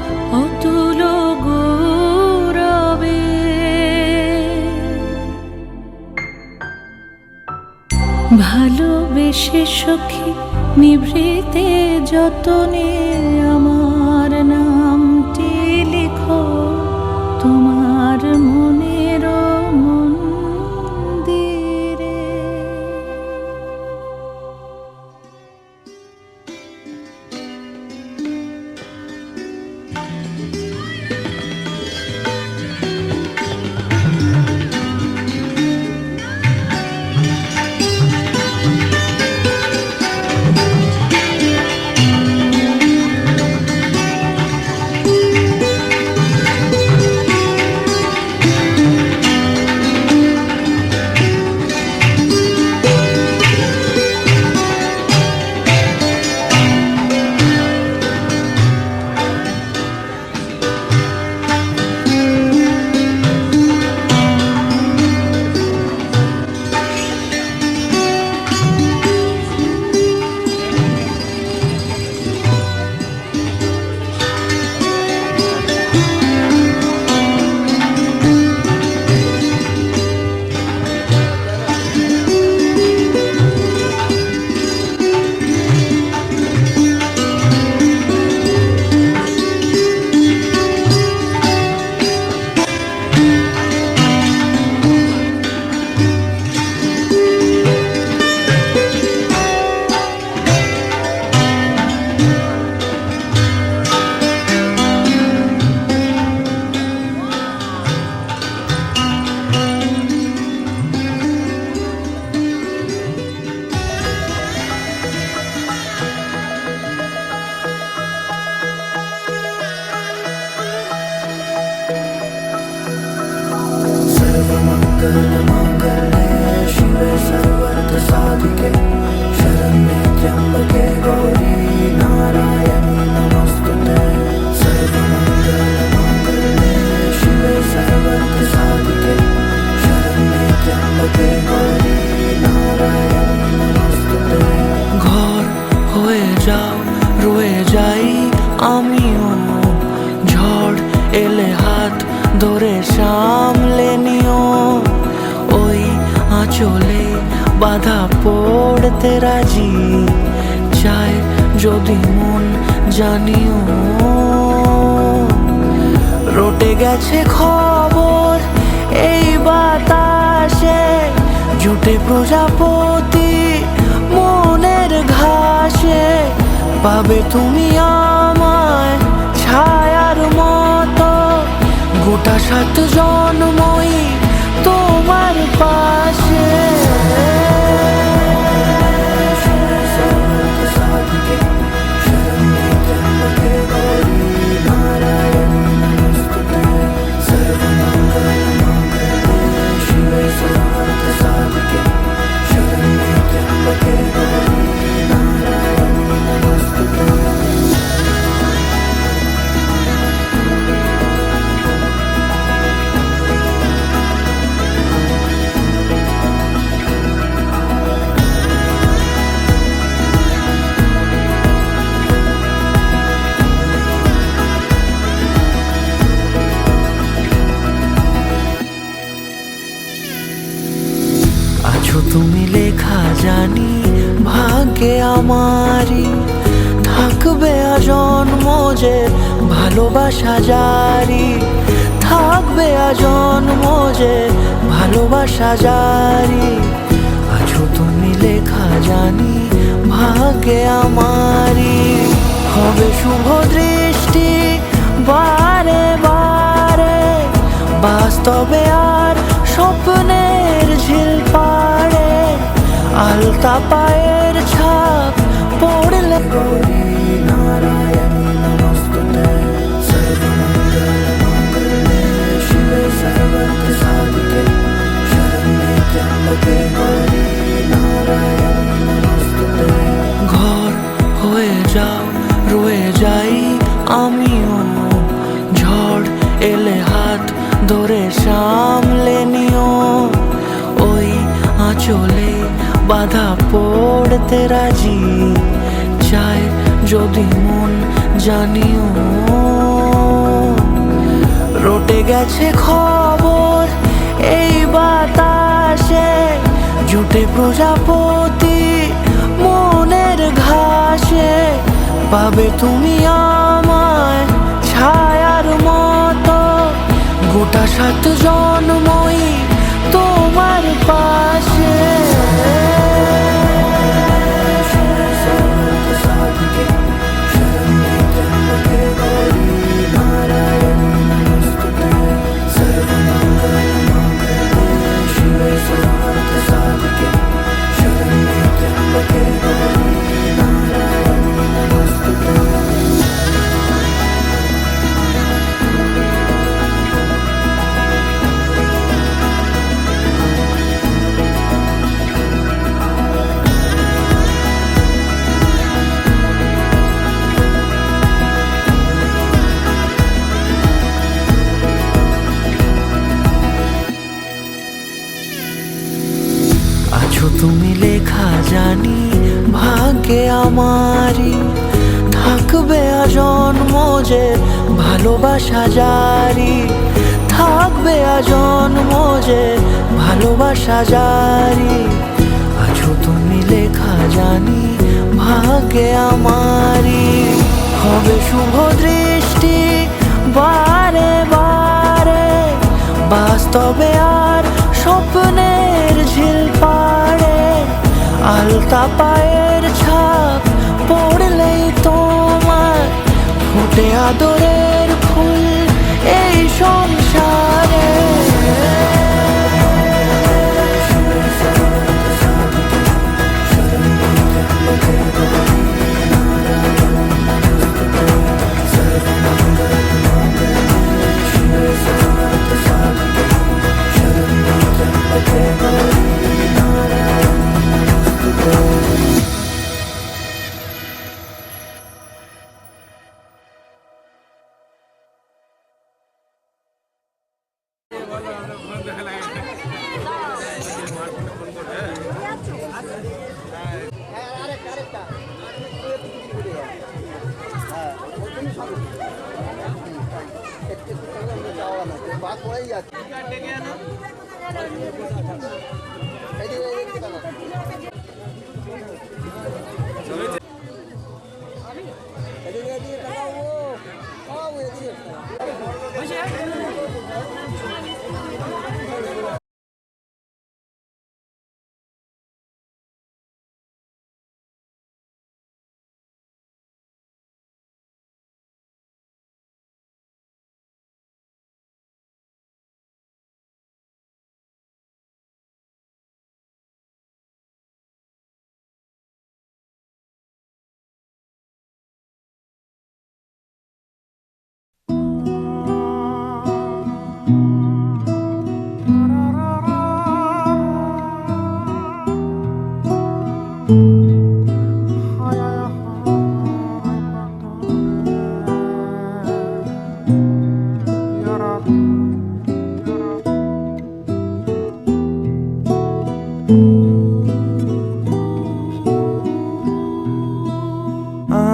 অতুল গৌরবে। ভালোবেসে সখী নিভৃতে যতনে আমার নামটি লিখো তোমার মনের মন্দিরে। সামলে নিও, ওই আঁচলে বাধা পড়তে রাজি, চায় যদি মন জানিও। রটে গেছে খবর এই বাতাসে, জুটে প্রজাপতি মনের ঘাসে, পাবে তুমি আমায় ছায়ার মতো, গোটা 7 জন্মই তোমার পাশে। আছো তুমি লেখা জানি ভাগ্যে আমারই, থাকবে আজন্ম যে ভালোবাসা জারি, থাকবে আজন্ম যে ভালোবাসা জারি। আছো তুমি লেখা জানি ভাগ্যে আমারই, হবে শুভ দৃষ্টি বারে বারে, বাস্তবে আর স্বপ্নের ঝিল পাড়ে, আলতা পায়ের ছাপ পড়লে গৌরী নারায়ণী নমস্তুতে, সর্বমঙ্গলমঙ্গলে শিবে সর্বার্থ সাধিকে, শরণ্যে ত্র্যম্বকে গৌরী নারায়ণী নমস্তুতে। ঘর হয়ে যাও রয়ে যাই আমিও, ঝড় এলে হাত ধরে সামলে নিও, ওই আঁচলে বাধা পড়তে রাজি, চায় যদি মন জানিও। রটে গেছে খবর এই বাতাসে, জুটে প্রজাপতি মনের ঘাসে, পাবে তুমি আমায় ছায়ার মতো, গোটা 7 জন্মই তোমার পাশে। আছো তুমি লেখা জানি ভাগ্যে আমারই, থাকবে আজন্ম যে ভালোবাসা জারি, থাকবে আজন্ম যে ভালোবাসা জারি। আছো তুমি লেখা জানি ভাগ্যে আমারই, হবে শুভ দৃষ্টি বারে বারে, বাস্তবে আর স্বপ্নের ঝিল পাড়ে, আলতা পায়ের ছাপ পড়লেই তোমার ফুটে আদরের ফুল এই সংসারে। বাদ পড়েই যাচ্ছে এদিকে এদিকে টাকা এদিকে এদিকে টাকা ও এদিকে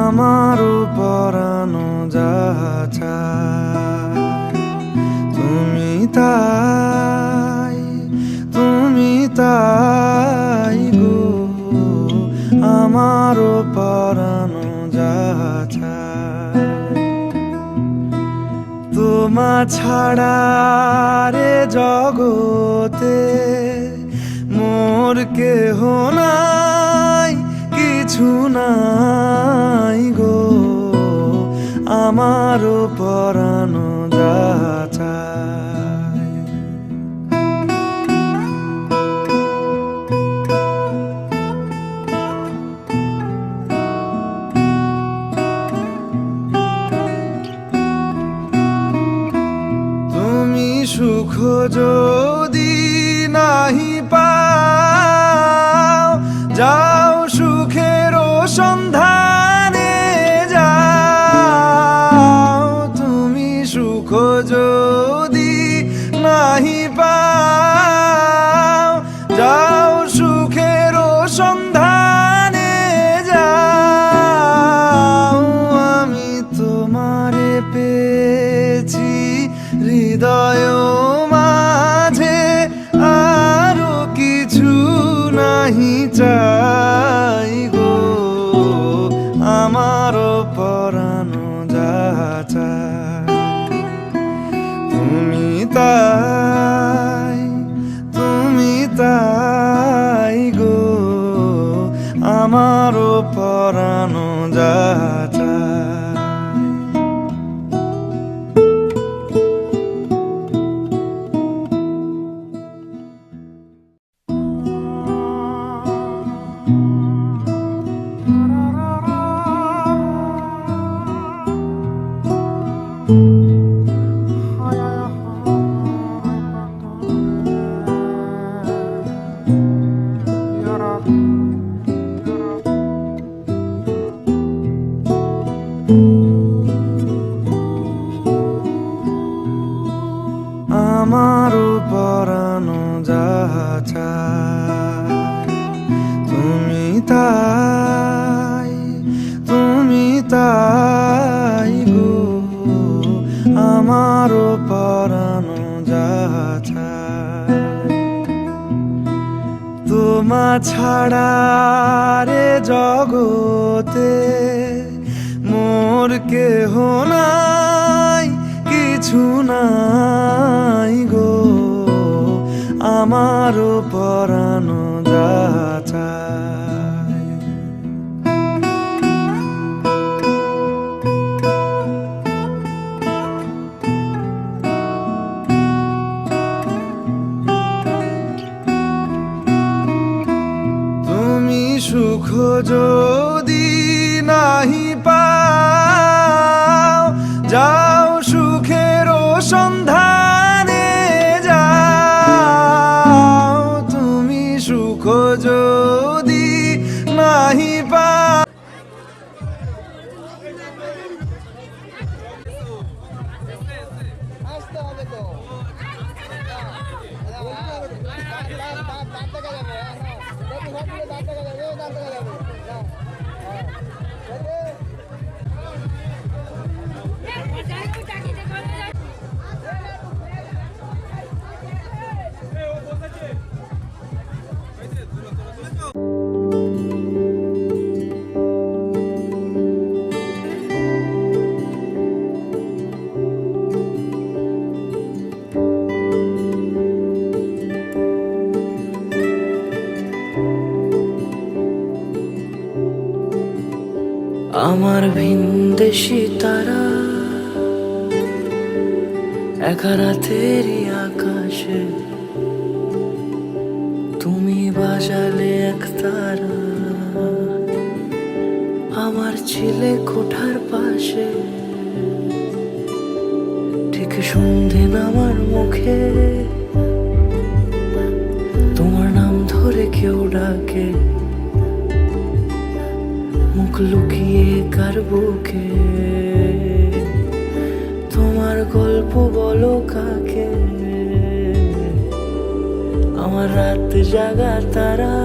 আমারও পরানো যাহা চায় তুমি তাই গো আমারও পরানো যাহা চায় তোমা ছাড়া রে জগতে মোর কেহ নাই কিছু নাই গো আমারও পরানো যাহা চায় তুমি সুখ যদি নাহি পাও যাও সুখের সন্ধানে যাও তুমি সুখ যদি নাহি পাও যাও সুখের সন্ধানে যাও আমি তোমারে পেয়েছি হৃদয় মাঝে আরো কিছু নাহি চাই গো আমারও পরানো যাহা চায় তুমি তাই গো আমারও পরানো যাহা চায় আমারও পরানো যাহা চায় তুমি তাই গো আমারও পরানো যাহা চায় তোমা ছাড়া রে জগতে মোর কেহ নাই কিছু নাই গো আমারও পরানো যাহা চায় তুমি সুখ যদি নাহি পাও যাও সুখের সন্ধানে যাও তুমি সুখ যদি নাহি পাও আসতে হবে তো দাঁত দেখা যাবে দাঁত দেখা যাবে দাঁত দেখা যাবে আমার ভিনদেশি তারা একা রাতেরই আকাশে, তুমি বাজালে এক তারা আমার ছিলে কোঠার পাশে। ঠিক সন্ধে নামার মুখে তোমার নাম ধরে কেউ ডাকে, মুখ লুকিয়ে কার বুকে তোমার গল্প বলো কাকে। আমার রাত জাগা তারা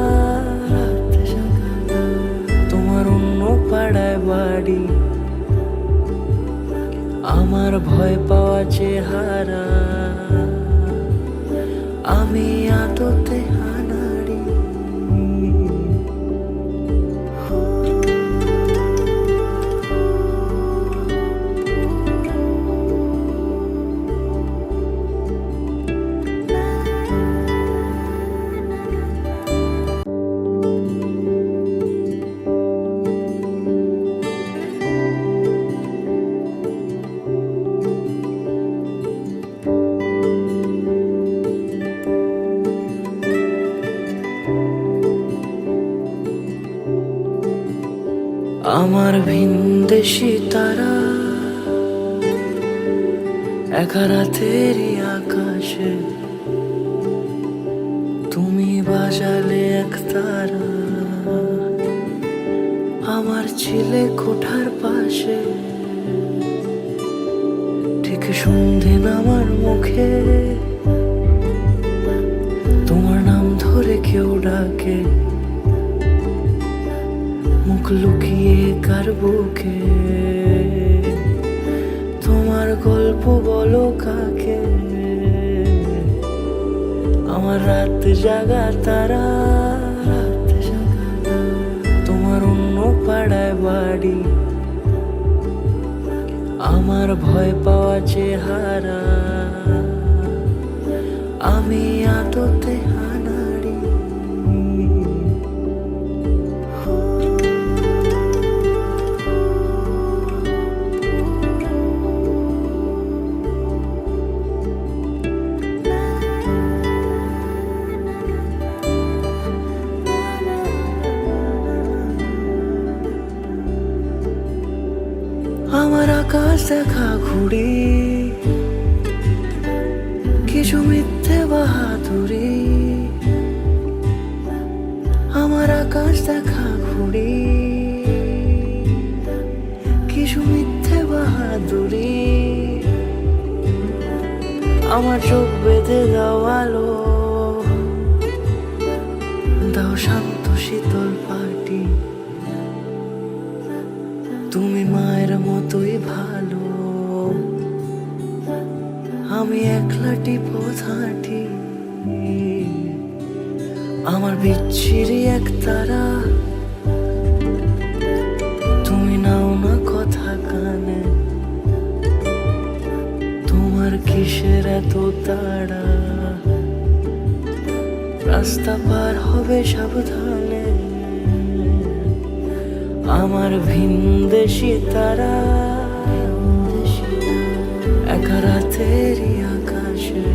তোমার অন্য পাড়ায় বাড়ি, আমার ভয় পাওয়া চেহারা আমি আদতে হানাড়ি। আমার ভিনদেশি তারা একা রাতেরই আকাশে, তুমি বাজালে এক তারা আমার ছিলে কোঠার পাশে। ঠিক সন্ধে নামার মুখে তোমার নাম ধরে কেউ ডাকে, মুখ লুকিয়ে কার বুকে তোমার গল্প বলো কাকে। আমার রাত জাগা তারা তোমার অন্য পাড়ায় বাড়ি, আমার ভয় পাওয়া চেহারা আমি আদতে হানাড়ি। আমার আকাশ দেখা ঘুড়ি কিছু মিথ্যে বাহাদুরি, আমার আকাশ দেখা ঘুড়ি কিছু মিথ্যে বাহাদুরি। আমার চোখ বেঁধে দাও আলো, দাও শান্ত শীতল পাটি, তুমি মায়ের মতোই ভালো, আমি একলাটি পথ হাঁটি। আমার বিচ্ছিরি এক তারা তুমি নাও না কথা কানে, তোমার কিসের এত তাড়া, রাস্তা পার হবে সাবধানে। আমার ভিনদেশি তারা একা রাতেরই আকাশে,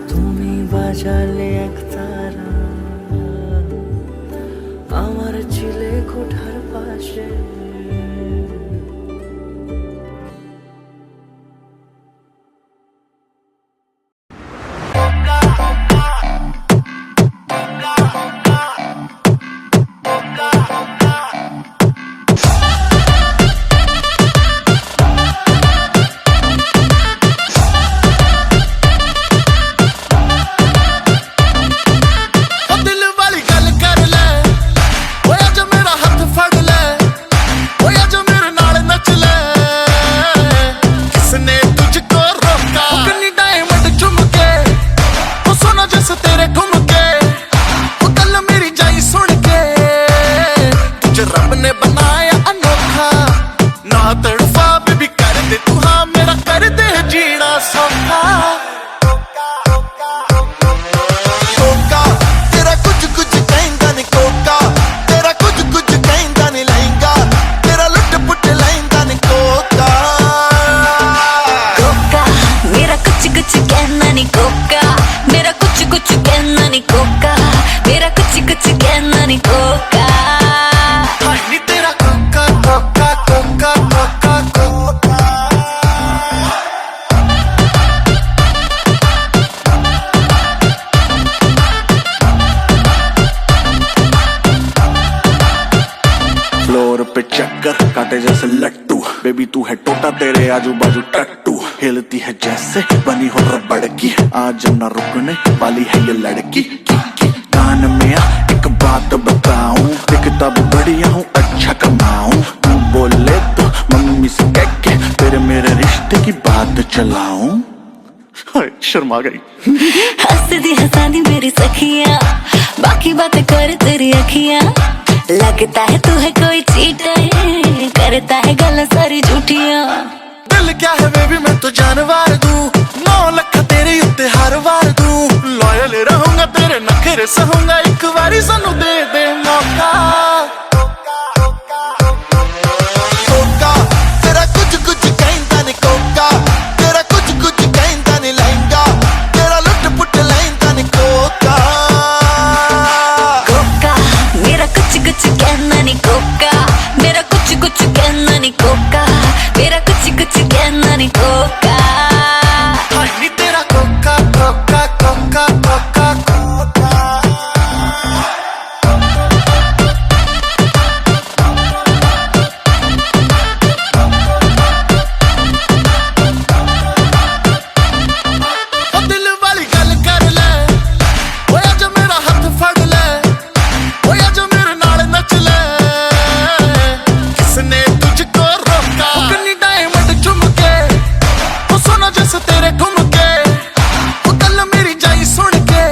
তুমি বাজালে এক তারা আমার ছিলে কোঠার পাশে। मेरा पे चक्कर काटे जैसे लट्टू, बेबी तू है टोटा तेरे आजू बाजू टट्टू, हिलती है जैसे बनी हो रबड़ की, आज ना रुकने वाली है ये लड़की। कान में आ एक बात बताऊं, दिखता भी बढ़िया हूँ अच्छा कमाऊं, तू बोले तो मम्मी से कह के तेरे मेरे रिश्ते की बात चलाऊं। शर्मा गई। हंसदी हंसादी मेरी सखियां, बाकी बातें कर तेरी अखियां, लगता है तू है कोई चीटर, करता है गल्ला सारी झूठियां। दिल क्या है बेबी मैं तो जानवर दूं, 9 लाख तेरे उत्ते हर वार दूं, लॉयल रहूंगा तेरे नखरे सहूंगा, एक बारी सानू दे दे मौका। कोका तेरा कुछ कुछ कहंदा नहीं, कोका तेरा कुछ कुछ कहंदा नहीं, लहंगा तेरा लुट पुट लहंदा नहीं, कोका कोका मेरा कुछ कुछ कहना नहीं, कोका मेरा कुछ कुछ कहना नहीं, कोका मेरा कुछ कुछ कहना नहीं, कोका हाय नी तेरा कोका कोका कोका कोका कोका। ओ दिल वाली गल कर ले, ओए जो मेरा हाथ फड़ ले, ओए जो मेरे नाल नच ले, किसने तुझको रोका? कन्नी डायमंड चुमके ओ सोना जैसे तेरे घूम के, ओ गल मेरी जाई सुन के,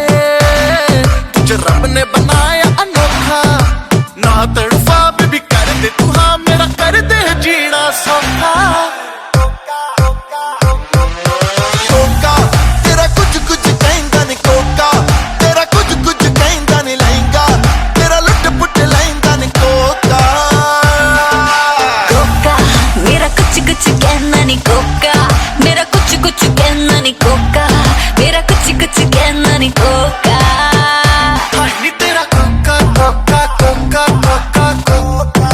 तुझे रब ने बनाया अनोखा, ना तड़फा बेबी कर दे तू हाँ मेरा, कर दे जीना सौखा। कोका तेरा कुछ कुछ कहंदा नहीं, कोका तेरा कुछ कुछ कहंदा नहीं, लहंगा तेरा लुट पुट लहंदा नहीं, कोका कोका मेरा कुछ कुछ कहना नहीं, कोका मेरा कुछ कुछ कहना नहीं, कोका मेरा कुछ कुछ कहना नहीं, कोका हाय नी तेरा कोका कोका कोका कोका कोका।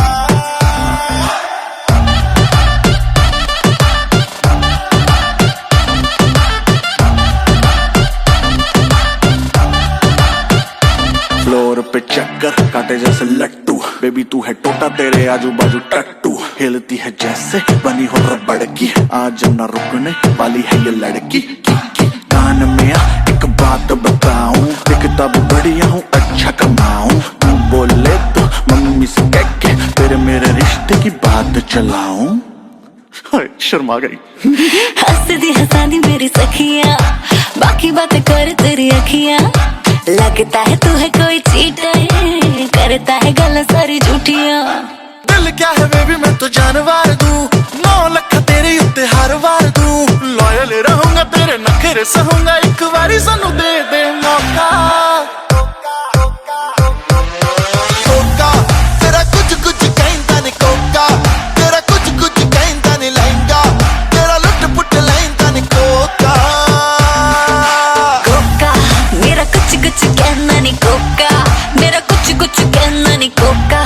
फ्लोर पे चक्कर काटे जैसे लट्टू, बेबी तू है टोटा तेरे आजू बाजू टट्टू, हिलती है जैसे बनी हो रबड़ की, आज ना रुकने वाली है ये लड़की। कान में आ एक बात बताऊं, दिखता भी बढ़िया हूँ अच्छा कमाऊं, तू बोले तो मम्मी से कह के तेरे मेरे रिश्ते की बात चलाऊं। शर्मा गई। हंसदी हंसादी मेरी सखियां, बाकी बातें कर तेरी अखियां, लगता है तू है कोई चीटर, करता है गल्ला सारी झूठियां। दिल क्या है बेबी मैं तो जानवर दूं, 9 लाख तेरे उत्ते हर वार दूं, लॉयल रहूंगा तेरे नखरे सहूंगा, एक बारी सानू दे दे मौका। कोका तेरा कुछ कुछ कहंदा नहीं, कोका तेरा कुछ कुछ कहंदा नहीं, लहंगा तेरा लुट पुट लहंदा नहीं, कोका कोका मेरा कुछ कुछ कहना नहीं, कोका मेरा कुछ कुछ कहना नहीं, कोका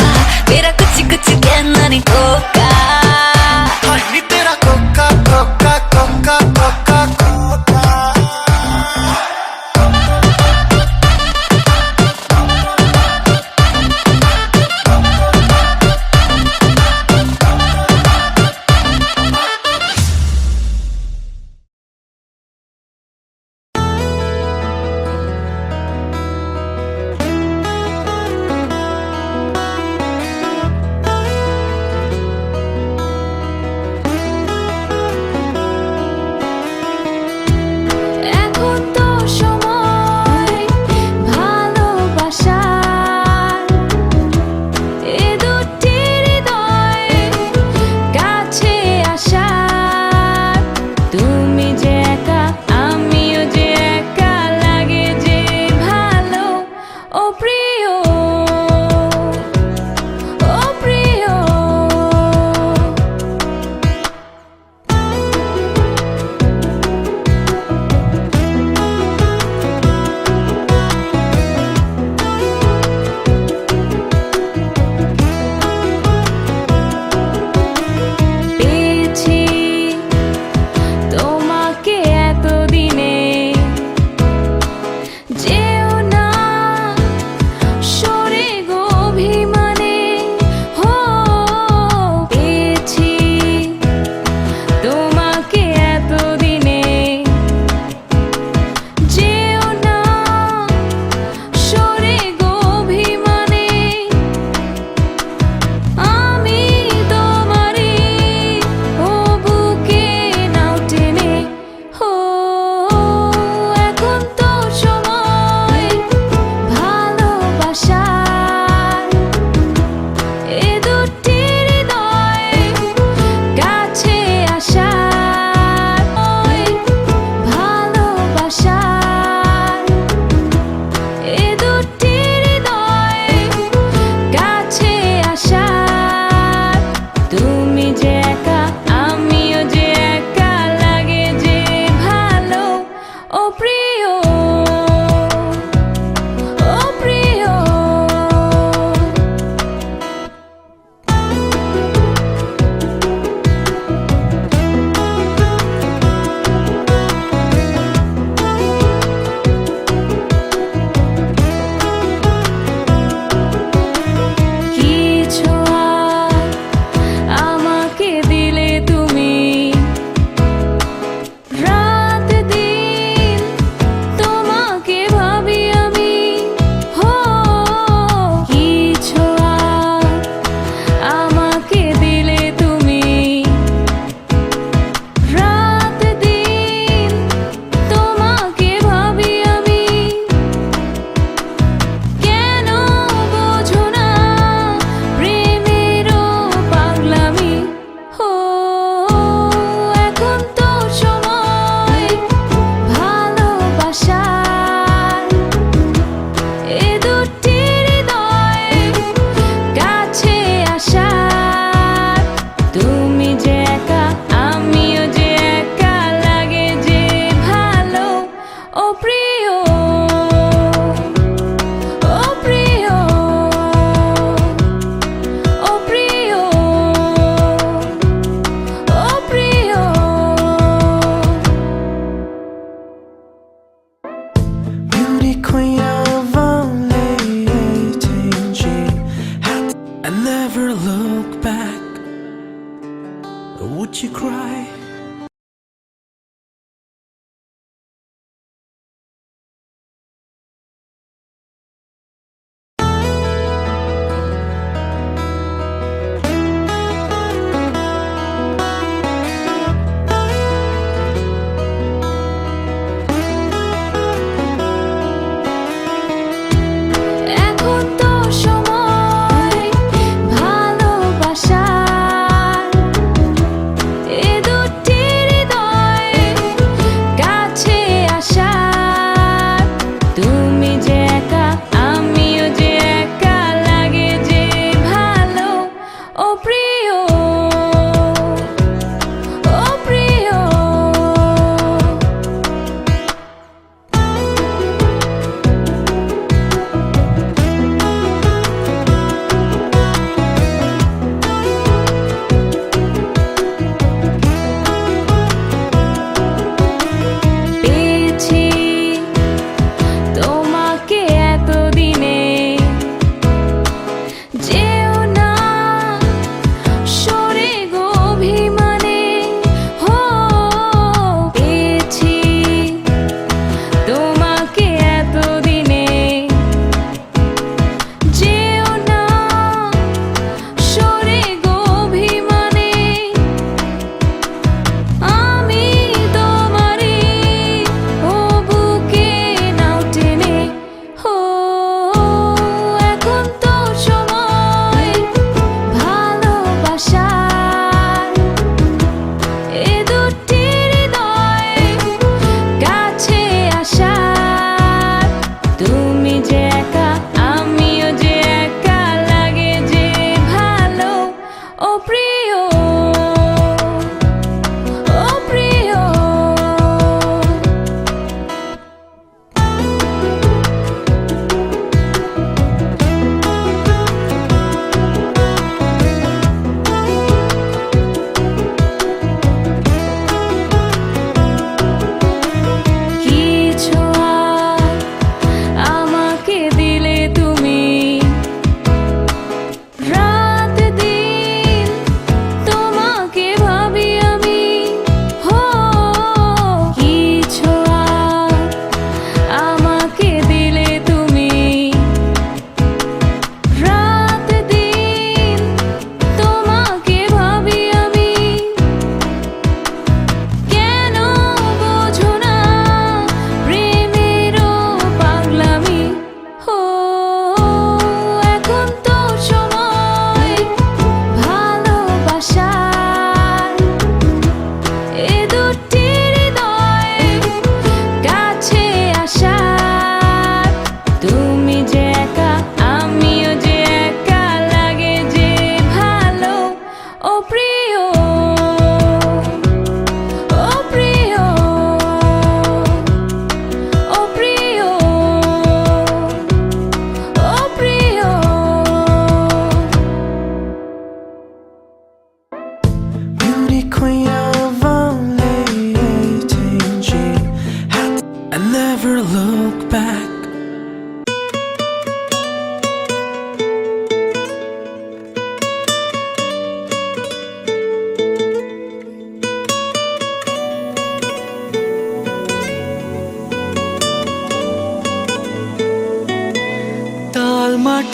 मेरा कुछ कुछ कहना नहीं, कोका हाय नी तेरा कोका कोका कोका कोका कोका।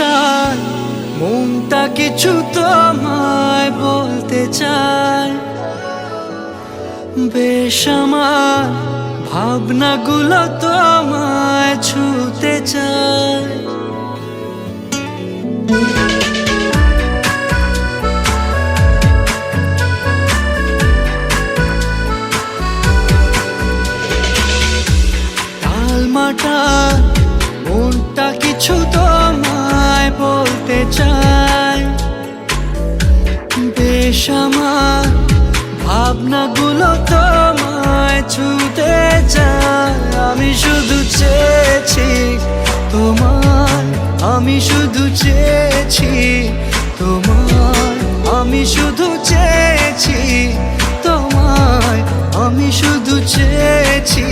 মাটার মনটা কিছু তোমায় বলতে চায়, বেশ আমার ভাবনাগুলো তোমায় ছুতে চায়। তালমাটার মনটা কিছু তোমায় বলতে চায়, বেশ আমার ভাবনাগুলো তোমায় ছুতে চায়। আমি শুধু চেয়েছি তোমায়, আমি শুধু চেয়েছি তোমায়, আমি শুধু চেয়েছি তোমায়, আমি শুধু চেয়েছি